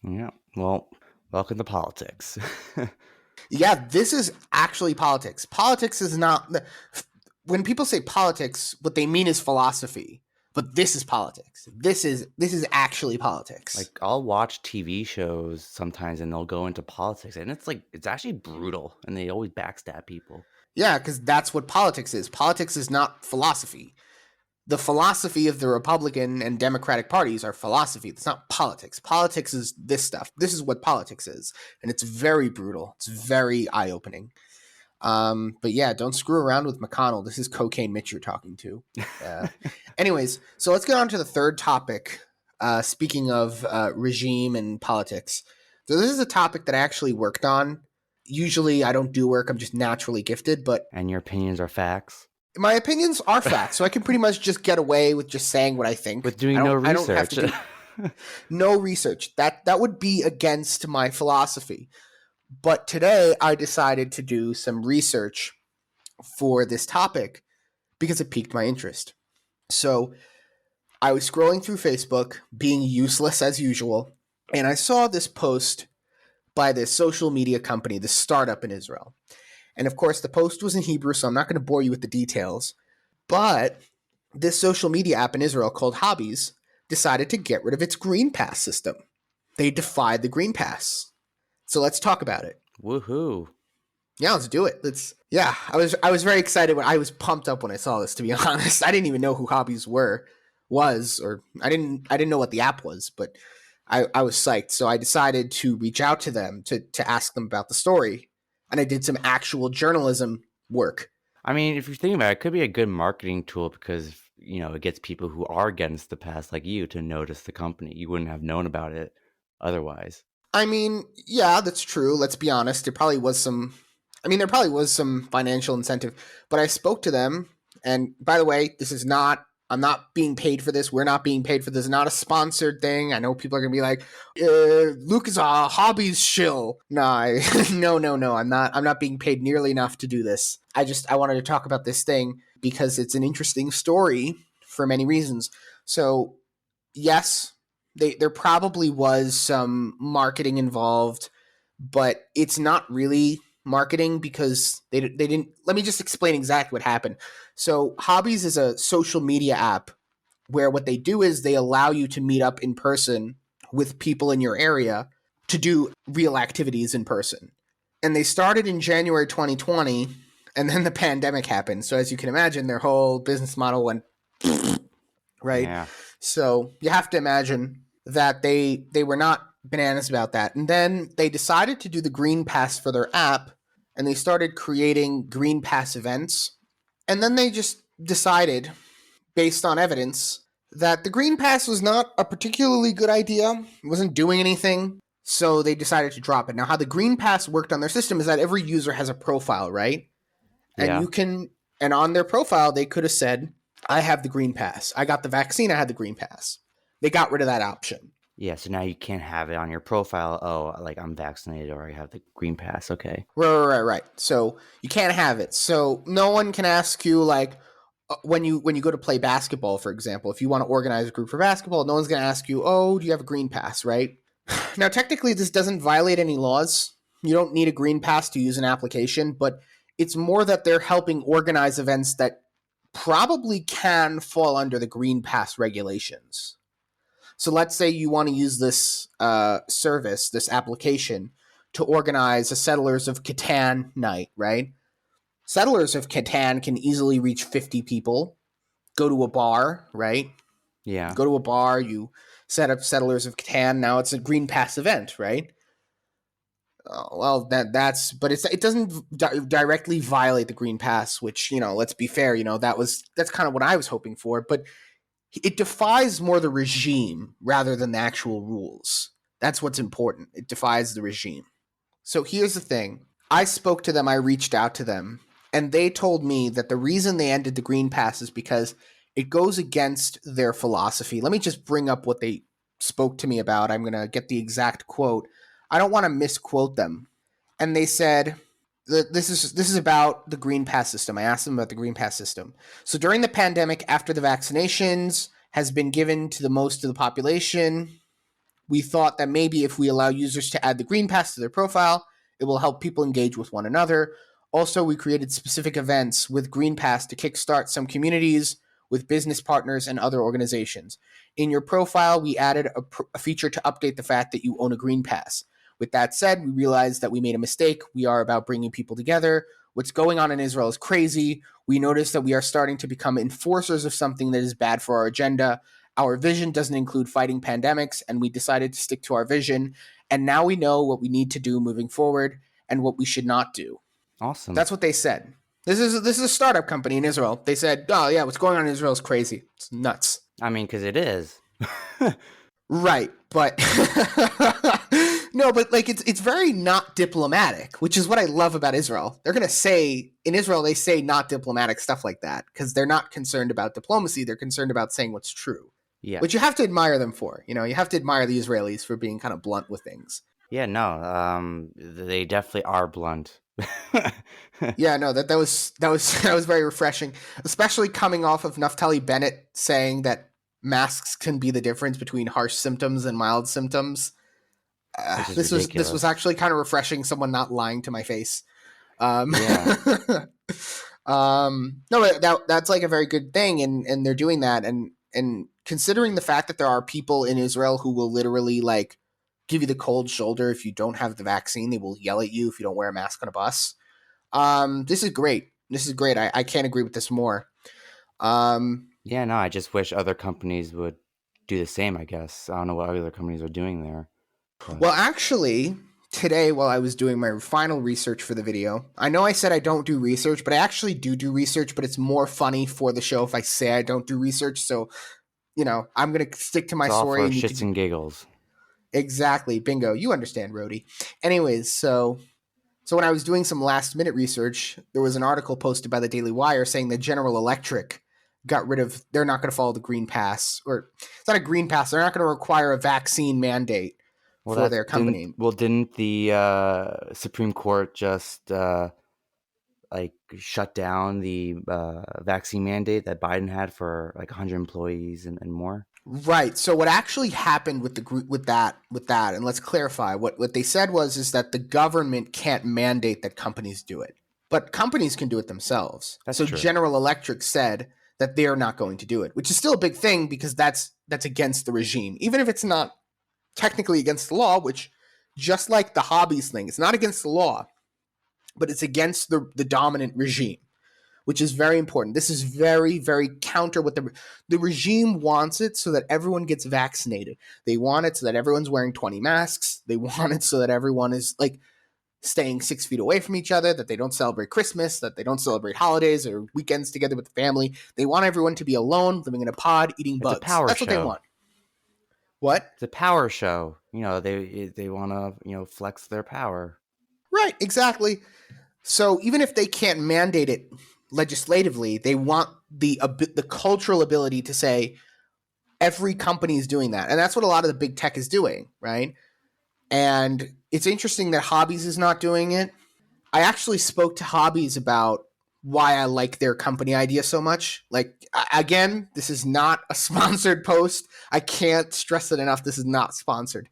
Yeah. Well, welcome to politics. Yeah, this is actually politics. Politics is not when people say politics, what they mean is philosophy. But this is politics. This is actually politics. Like I'll watch TV shows sometimes and they'll go into politics and it's actually brutal and they always backstab people. Yeah, because that's what politics is. Politics is not philosophy. The philosophy of the Republican and Democratic parties are philosophy. It's not politics. Politics is this stuff. This is what politics is. And it's very brutal. It's very eye-opening. But yeah, don't screw around with McConnell. This is Cocaine Mitch you're talking to. Anyways, so let's get on to the third topic. Speaking of regime and politics. So this is a topic that I actually worked on. Usually I don't do work. I'm just naturally gifted. But And your opinions are facts. my opinions are facts, so I can pretty much just get away with just saying what I think. With doing no research. I don't have to do no research. That would be against my philosophy. But today I decided to do some research for this topic because it piqued my interest. So I was scrolling through Facebook, being useless as usual, and I saw this post by this social media company, this startup in Israel. And of course, the post was in Hebrew, so I'm not going to bore you with the details. But this social media app in Israel called Hobiz decided to get rid of its Green Pass system. They defied the Green Pass. So let's talk about it. Woohoo. Yeah, let's do it. I was very excited when I was pumped up when I saw this, to be honest. I didn't even know who Hobiz was, or I didn't know what the app was, but I was psyched. So I decided to reach out to them to ask them about the story. and I did some actual journalism work. I mean, if you're thinking about it, it could be a good marketing tool because, it gets people who are against the past like you to notice the company. You wouldn't have known about it otherwise. I mean, yeah, that's true. Let's be honest. There probably was some. I mean, there probably was some financial incentive, but I spoke to them. And by the way, this is not. I'm not being paid for this. We're not being paid for this. Not a sponsored thing. I know people are gonna be like, "Luke is a Hobiz shill." No, no. I'm not. I'm not being paid nearly enough to do this. I wanted to talk about this thing because it's an interesting story for many reasons. So yes, there probably was some marketing involved, but it's not really marketing because they didn't. Let me just explain exactly what happened. So Hobiz is a social media app where what they do is they allow you to meet up in person with people in your area to do real activities in person. And they started in January 2020, and then the pandemic happened. So as you can imagine, their whole business model went right. Yeah. So you have to imagine that they were not bananas about that. And then they decided to do the Green Pass for their app, and they started creating Green Pass events. And then they just decided, based on evidence, that the Green Pass was not a particularly good idea. It wasn't doing anything. So they decided to drop it. Now, how the Green Pass worked on their system is that every user has a profile, right? And Yeah. you can, and on their profile, they could have said, I have the Green Pass. I got the vaccine. I had the Green Pass. They got rid of that option. Yeah. So now you can't have it on your profile. Oh, like I'm vaccinated or I have the green pass. Okay. Right. So you can't have it. So no one can ask you like when you go to play basketball, for example, if you want to organize a group for basketball, no one's going to ask you, oh, do you have a Green Pass, right? Now, technically, this doesn't violate any laws. You don't need a Green Pass to use an application, but it's more that they're helping organize events that probably can fall under the Green Pass regulations. So let's say you want to use this service, this application, to organize a Settlers of Catan night, right? Settlers of Catan can easily reach 50 people. Go to a bar, right? Yeah. Go to a bar, you set up Settlers of Catan. Now it's a Green Pass event, right? Well, but it doesn't directly violate the Green Pass, which let's be fair, that's kind of what I was hoping for, but it defies more the regime rather than the actual rules. That's what's important. It defies the regime. So here's the thing. I spoke to them, I reached out to them, and they told me that the reason they ended the Green Pass is because it goes against their philosophy. Let me just bring up what they spoke to me about. I'm going to get the exact quote. I don't want to misquote them. And they said, this is about the Green Pass system. I asked them about the Green Pass system. So during the pandemic, after the vaccinations has been given to the most of the population, we thought that maybe if we allow users to add the Green Pass to their profile, it will help people engage with one another. Also, we created specific events with Green Pass to kickstart some communities with business partners and other organizations. In your profile, we added a feature to update the fact that you own a Green Pass. With that said, we realized that we made a mistake. We are about bringing people together. What's going on in Israel is crazy. We noticed that we are starting to become enforcers of something that is bad for our agenda. Our vision doesn't include fighting pandemics, and we decided to stick to our vision. And now we know what we need to do moving forward and what we should not do. Awesome. That's what they said. This is a startup company in Israel. They said, oh, yeah, what's going on in Israel is crazy. It's nuts. I mean, because it is. Right, but no, but like it's very not diplomatic, which is what I love about Israel. They're gonna say in Israel they say not diplomatic stuff like that because they're not concerned about diplomacy. They're concerned about saying what's true. Yeah. Which you have to admire them for. You have to admire the Israelis for being kind of blunt with things. Yeah. No. They definitely are blunt. Yeah. No. That was very refreshing, especially coming off of Naftali Bennett saying that masks can be the difference between harsh symptoms and mild symptoms. This was actually kind of refreshing. Someone not lying to my face. Yeah. No, that's like a very good thing, and they're doing that, and considering the fact that there are people in Israel who will literally like give you the cold shoulder if you don't have the vaccine, they will yell at you if you don't wear a mask on a bus. This is great. I can't agree with this more. Yeah, no, I just wish other companies would do the same, I guess. I don't know what other companies are doing there. But... Well, actually, today while I was doing my final research for the video. I know I said I don't do research, but I actually do research, but it's more funny for the show if I say I don't do research. So, I'm going to stick to my It's all story. for You need shits to and giggles. exactly bingo. You understand, Rody. Anyways, so when I was doing some last minute research, there was an article posted by the Daily Wire saying that General Electric they're not going to follow the green pass, or it's not a green pass. They're not going to require a vaccine mandate for their company. Didn't the Supreme Court just like shut down the vaccine mandate that Biden had for like 100 employees and more? Right. So what actually happened with the group with that, and let's clarify what they said is that the government can't mandate that companies do it, but companies can do it themselves. That's so true. General Electric said that they are not going to do it, which is still a big thing because that's against the regime, even if it's not technically against the law. Which, just like the Hobiz thing, it's not against the law, but it's against the dominant regime, which is very important. This is very, very counter what the regime wants it so that everyone gets vaccinated. They want it so that everyone's wearing 20 masks. They want it so that everyone is like staying 6 feet away from each other, that they don't celebrate Christmas, that they don't celebrate holidays or weekends together with the family. They want everyone to be alone, living in a pod, eating bugs. It's a power That's show. What they want. What? It's a power show. They want to, flex their power. Right, exactly. So even if they can't mandate it legislatively, they want the cultural ability to say every company is doing that, and that's what a lot of the big tech is doing, right? And it's interesting that Hobiz is not doing it. I actually spoke to Hobiz about why I like their company idea so much. Like, again, this is not a sponsored post. I can't stress it enough. This is not sponsored.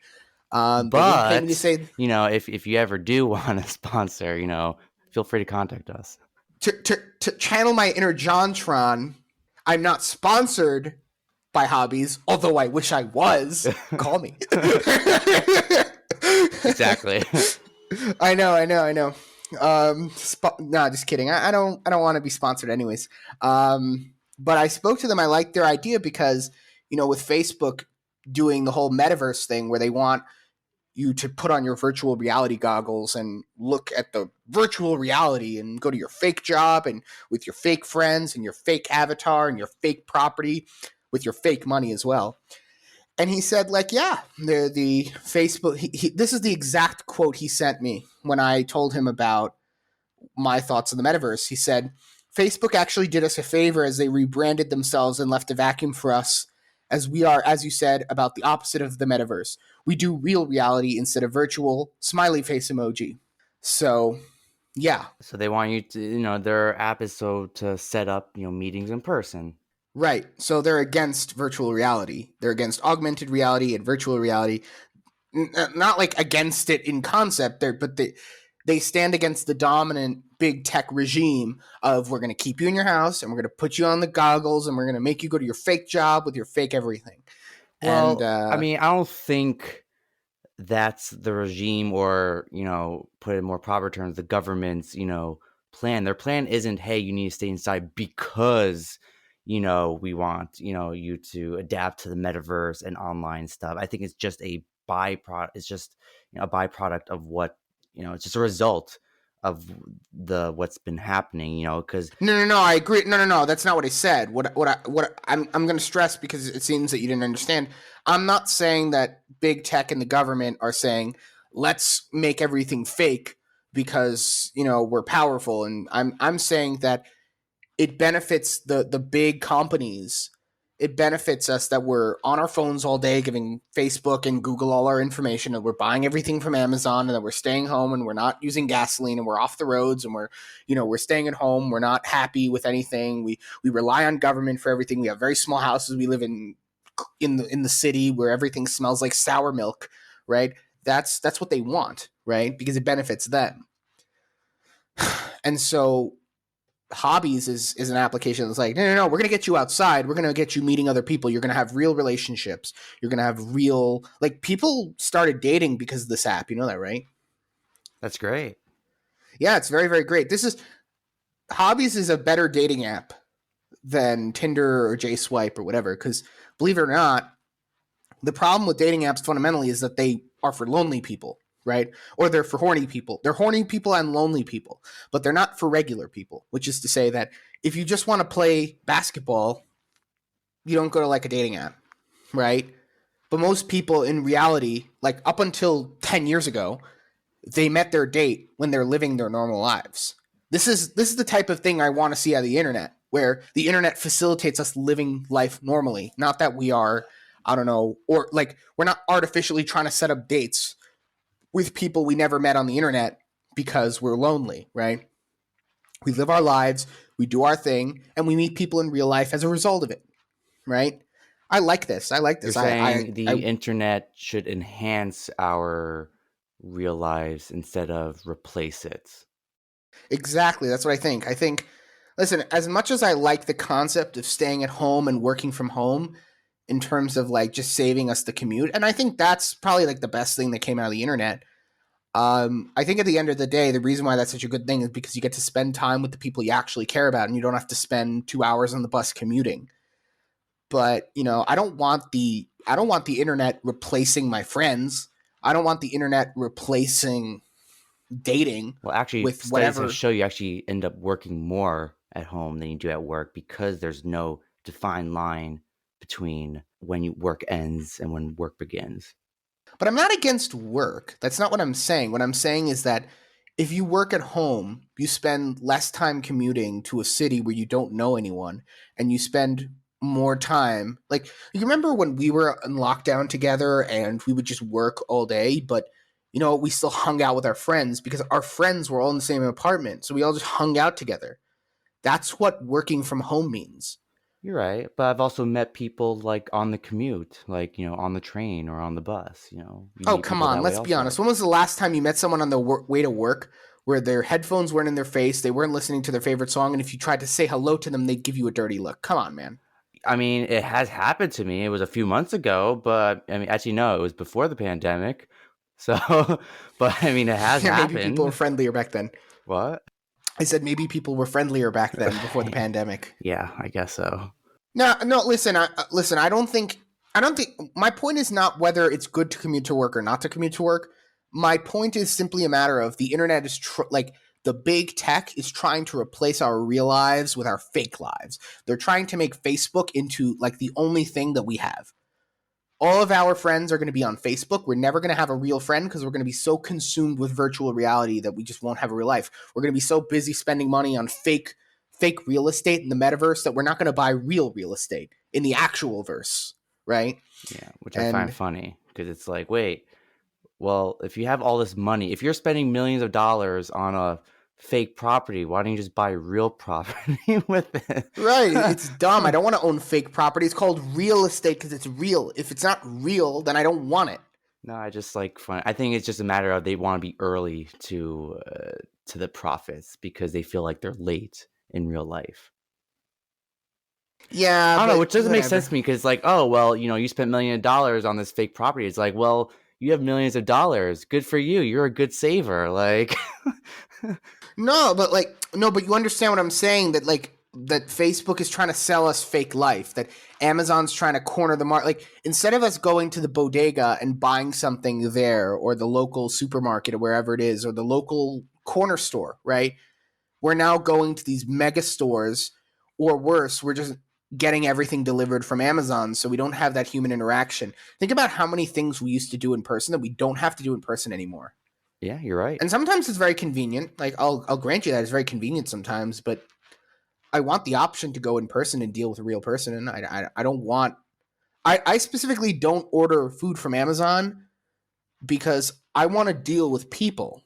But they didn't pay me to say, if you ever do want to sponsor, feel free to contact us. To channel my inner Jontron, I'm not sponsored by Hobiz, although I wish I was. Call me. Exactly. I know. No, just kidding. I don't want to be sponsored anyways. But I spoke to them. I liked their idea because, with Facebook doing the whole metaverse thing where they want you to put on your virtual reality goggles and look at the virtual reality and go to your fake job and with your fake friends and your fake avatar and your fake property with your fake money as well. And he said, like, yeah, the Facebook, this is the exact quote he sent me when I told him about my thoughts on the metaverse. He said, Facebook actually did us a favor as they rebranded themselves and left a vacuum for us, as we are, as you said, about the opposite of the metaverse. We do real reality instead of virtual, smiley face emoji. So, yeah. So they want you to, their app is to set up, meetings in person. Right. So they're against virtual reality. They're against augmented reality and virtual reality. Not like against it in concept, but they stand against the dominant big tech regime of we're going to keep you in your house and we're going to put you on the goggles and we're going to make you go to your fake job with your fake everything. Well, I don't think that's the regime or, put in more proper terms, the government's, plan. Their plan isn't, hey, you need to stay inside because, we want, you to adapt to the metaverse and online stuff. I think it's just a byproduct. It's just a byproduct of what, it's just a result of what's been happening, because no, I agree. No, that's not what I said. What I'm going to stress, because it seems that you didn't understand. I'm not saying that big tech and the government are saying let's make everything fake because we're powerful, and I'm saying that it benefits the big companies. It benefits us that we're on our phones all day giving Facebook and Google all our information, and we're buying everything from Amazon, and that we're staying home and we're not using gasoline and we're off the roads and we're staying at home. We're not happy with anything. We rely on government for everything. We have very small houses. We live in the city where everything smells like sour milk, right? That's what they want, right? Because it benefits them. And so Hobiz is an application that's like, no, we're going to get you outside. We're going to get you meeting other people. You're going to have real relationships. You're going to have real, like, people started dating because of this app. You know that, right? That's great. Yeah, it's very, very great. Hobiz is a better dating app than Tinder or JSwipe or whatever, because believe it or not, the problem with dating apps fundamentally is that they are for lonely people. right? Or they're for horny people. They're horny people and lonely people, but they're not for regular people, which is to say that if you just want to play basketball, you don't go to like a dating app, right? But most people in reality, like up until 10 years ago, they met their date when they're living their normal lives. This is the type of thing I want to see on the internet, where the internet facilitates us living life normally. Not that we are, I don't know, or like we're not artificially trying to set up dates with people we never met on the internet because we're lonely, right? We live our lives, we do our thing, and we meet people in real life as a result of it, right? I like this. I like You're this. saying the I internet should enhance our real lives instead of replace it. Exactly. That's what I think. I think, listen, as much as I like the concept of staying at home and working from home in terms of like just saving us the commute, and I think that's probably like the best thing that came out of the internet. I think at the end of the day, the reason why that's such a good thing is because you get to spend time with the people you actually care about, and you don't have to spend 2 hours on the bus commuting. But I don't want the internet replacing my friends. I don't want the internet replacing dating Well, actually, with studies have whatever. show you actually end up working more at home than you do at work because there's no defined line between when work ends and when work begins. But I'm not against work. That's not what I'm saying. What I'm saying is that if you work at home, you spend less time commuting to a city where you don't know anyone, and you spend more time. Like, you remember when we were in lockdown together and we would just work all day, but we still hung out with our friends because our friends were all in the same apartment. So we all just hung out together. That's what working from home means. You're right, but I've also met people like on the commute, like, on the train or on the bus, you Oh, meet come people on. that way Let's be honest. also. When was the last time you met someone on the way to work where their headphones weren't in their face, they weren't listening to their favorite song, and if you tried to say hello to them, they'd give you a dirty look? Come on, man. I mean, it has happened to me. It was a few months ago, but I mean, actually, no, it was before the pandemic. So, but I mean, it has Yeah, maybe people were happened. friendlier back then. What? I said maybe people were friendlier back then before the pandemic. Yeah, I guess so. No, no. Listen, listen. I don't think. I don't think. My point is not whether it's good to commute to work or not to commute to work. My point is simply a matter of the internet is like the big tech is trying to replace our real lives with our fake lives. They're trying to make Facebook into like the only thing that we have. All of our friends are going to be on Facebook. We're never going to have a real friend because we're going to be so consumed with virtual reality that we just won't have a real life. We're going to be so busy spending money on fake real estate in the metaverse that we're not going to buy real estate in the actual verse, right? Yeah, which I find And funny because it's like, wait, well, if you have all this money, if you're spending millions of dollars on a fake property, why don't you just buy real property with it? right, it's dumb. I don't want to own fake property. It's called real estate because it's real. If it's not real, then I don't want it. No, I just like fun. I think it's just a matter of they want to be early to the profits because they feel like they're late in real life. I Yeah, don't know, but which doesn't make sense whatever. to me because, like, oh, well, you spent millions of dollars on this fake property. It's like, well, you have millions of dollars. Good for you. You're a good saver. Like, No, but you understand what I'm saying, that like that Facebook is trying to sell us fake life, that Amazon's trying to corner the market. Like, instead of us going to the bodega and buying something there, or the local supermarket or wherever it is, or the local corner store, right? We're now going to these mega stores, or worse, we're just getting everything delivered from Amazon, so we don't have that human interaction. Think about how many things we used to do in person that we don't have to do in person anymore. yeah, you're right. And sometimes it's very convenient. Like, I'll grant you that it's very convenient sometimes, but I want the option to go in person and deal with a real person. And I don't want. I specifically don't order food from Amazon because I want to deal with people.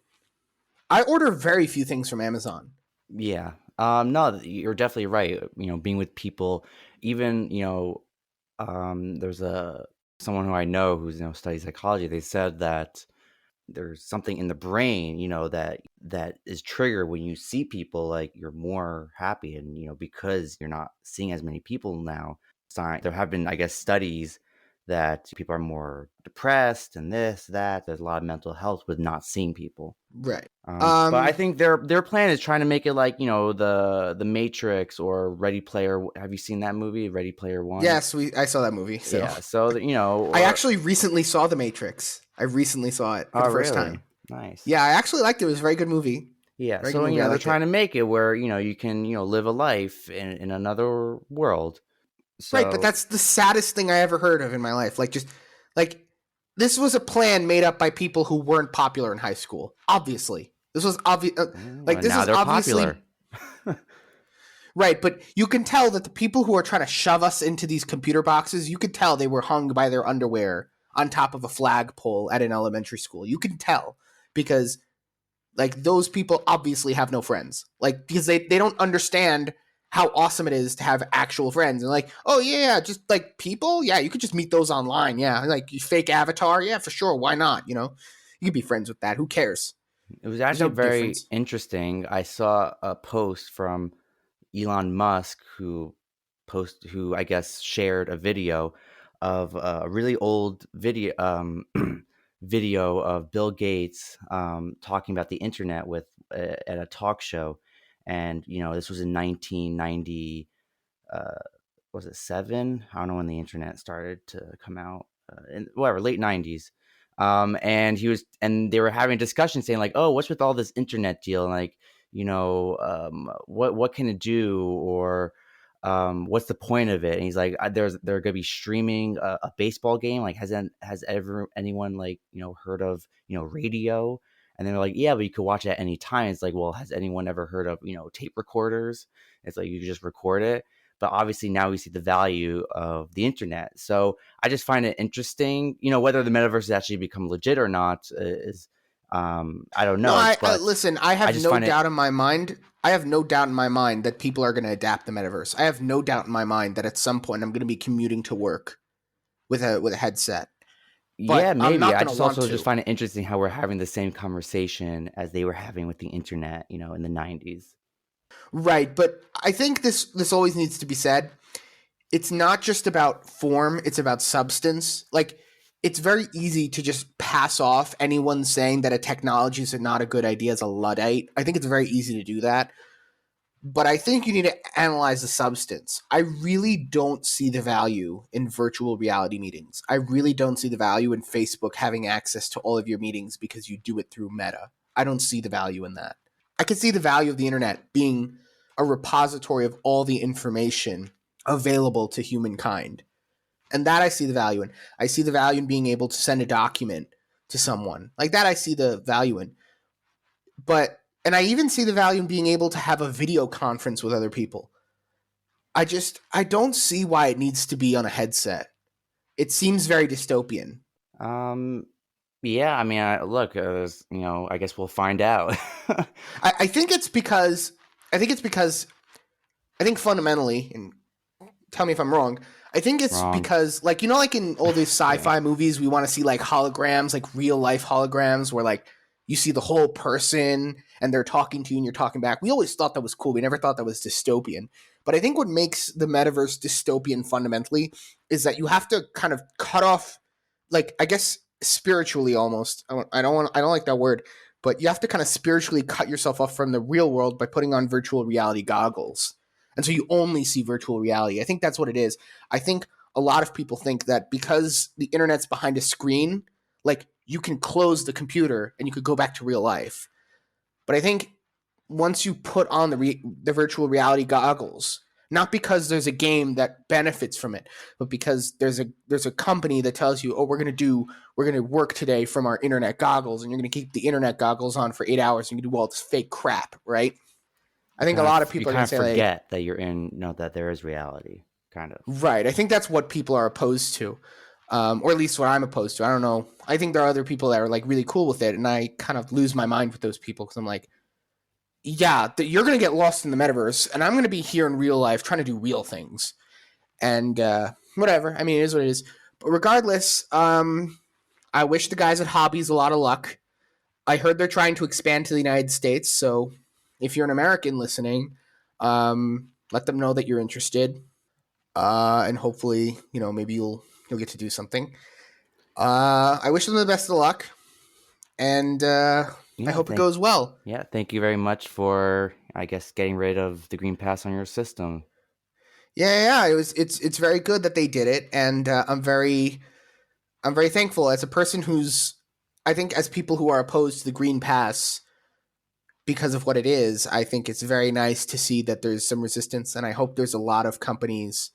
I order very few things from Amazon. Yeah. No, you're definitely right. Being with people, even, there's someone who I know who's, studies psychology. They said that there's something in the brain, that is triggered when you see people, like you're more happy. And, because you're not seeing as many people now, there have been, I guess, studies that people are more depressed and this, that. There's a lot of mental health with not seeing people. Right. But I think their plan is trying to make it like, the Matrix or Ready Player. Have you seen that movie, Ready Player One? Yes, I saw that movie. So Yeah. So I or actually recently saw The Matrix. I recently saw it for oh, the first really? time. Nice. Yeah, I actually liked it. It was a very good movie. Yeah, Very good so movie. I they're liked trying it. to make it where you can live a life in another world. Right, but So that's the saddest thing I ever heard of in my life. Like, just like this was a plan made up by people who weren't popular in high school. Obviously, this was obvious. Like, and this now is they're popular. obviously right, but you can tell that the people who are trying to shove us into these computer boxes, you could tell they were hung by their underwear on top of a flagpole at an elementary school. You can tell because like those people obviously have no friends. Like because they don't understand how awesome it is to have actual friends. And like, oh yeah, just like people, yeah, you could just meet those online. Yeah. Like you fake avatar, yeah, for sure. Why not? You know? You could be friends with that. Who cares? It was There's actually no very difference. interesting. I saw a post from Elon Musk who I guess shared a video of a really old video video of Bill Gates talking about the internet at a talk show, and this was in 1990. Uh, was it 7? I don't know when the internet started to come out. In whatever, late 90s. And they were having a discussion saying like, oh, what's with all this internet deal? And like, what can it do? Or what's the point of it? And he's like, they're gonna be streaming a baseball game. Like, has ever anyone like heard of radio? And they're like, yeah, but you could watch it at any time. It's like, well, has anyone ever heard of tape recorders? It's like you could just record it. But obviously now we see the value of the internet. So I just find it interesting, whether the metaverse has actually become legit or not is I don't No, know, I but listen. I I have just no find it. doubt in my mind. I have no doubt in my mind that people are going to adapt the metaverse. I have no doubt in my mind that at some point I'm going to be commuting to work with a headset. Yeah, But I'm maybe. not I going to just want also just to. find it interesting how we're having the same conversation as they were having with the internet, in the 90s. Right, but I think this always needs to be said. It's not just about form, it's about substance. Like it's very easy to just pass off anyone saying that a technology is not a good idea as a luddite. I think it's very easy to do that. But I think you need to analyze the substance. I really don't see the value in virtual reality meetings. I really don't see the value in Facebook having access to all of your meetings because you do it through Meta. I don't see the value in that. I can see the value of the internet being a repository of all the information available to humankind. And that I see the value in. I see the value in being able to send a document to someone. Like that I see the value in. But and I even see the value in being able to have a video conference with other people. I don't see why it needs to be on a headset. It seems very dystopian. Um, yeah, I mean, look, I guess we'll find out. I think it's because I think fundamentally, and tell me if I'm wrong. I think it's Wrong. because, like, like in all these Kidding. sci-fi movies, we want to see like holograms, like real life holograms, where like you see the whole person and they're talking to you and you're talking back. We always thought that was cool. We never thought that was dystopian. But I think what makes the metaverse dystopian fundamentally is that you have to kind of cut off, like, I guess spiritually almost. I don't like that word, but you have to kind of spiritually cut yourself off from the real world by putting on virtual reality goggles, and so you only see virtual reality. I think that's what it is. I think a lot of people think that because the internet's behind a screen, like you can close the computer and you could go back to real life. But I think once you put on the virtual reality goggles, not because there's a game that benefits from it, but because there's a company that tells you, oh, we're gonna work today from our internet goggles, and you're gonna keep the internet goggles on for 8 hours, and you can do all this fake crap, right? I think a lot of You people are kind gonna of say like, forget that you're in, that there is reality, kind of. right. I think that's what people are opposed to, or at least what I'm opposed to. I don't know. I think there are other people that are like really cool with it, and I kind of lose my mind with those people because I'm like, yeah, you're gonna get lost in the metaverse, and I'm gonna be here in real life trying to do real things, and whatever. I mean, it is what it is. But regardless, I wish the guys at Hobiz a lot of luck. I heard they're trying to expand to the United States, so if you're an American listening, let them know that you're interested. And hopefully, maybe you'll get to do something. I wish them the best of luck, and I Yeah, hope it goes well. thank you very much for, I guess, getting rid of the green pass on your system. Yeah. It's very good that they did it, and I'm very thankful as a person who's I think as people who are opposed to the Green Pass because of what it is, I think it's very nice to see that there's some resistance, and I hope there's a lot of companies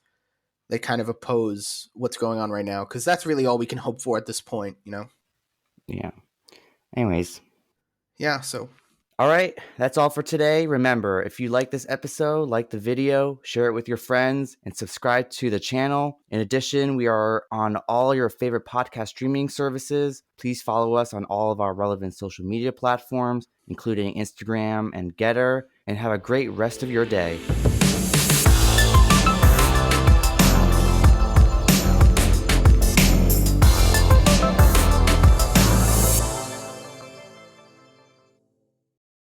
that kind of oppose what's going on right now, because that's really all we can hope for at this point, you know? Yeah. Anyways. Yeah, so All right, that's all for today. Remember, if you like this episode, like the video, share it with your friends, and subscribe to the channel. In addition, we are on all your favorite podcast streaming services. Please follow us on all of our relevant social media platforms, including Instagram and Getter, and have a great rest of your day.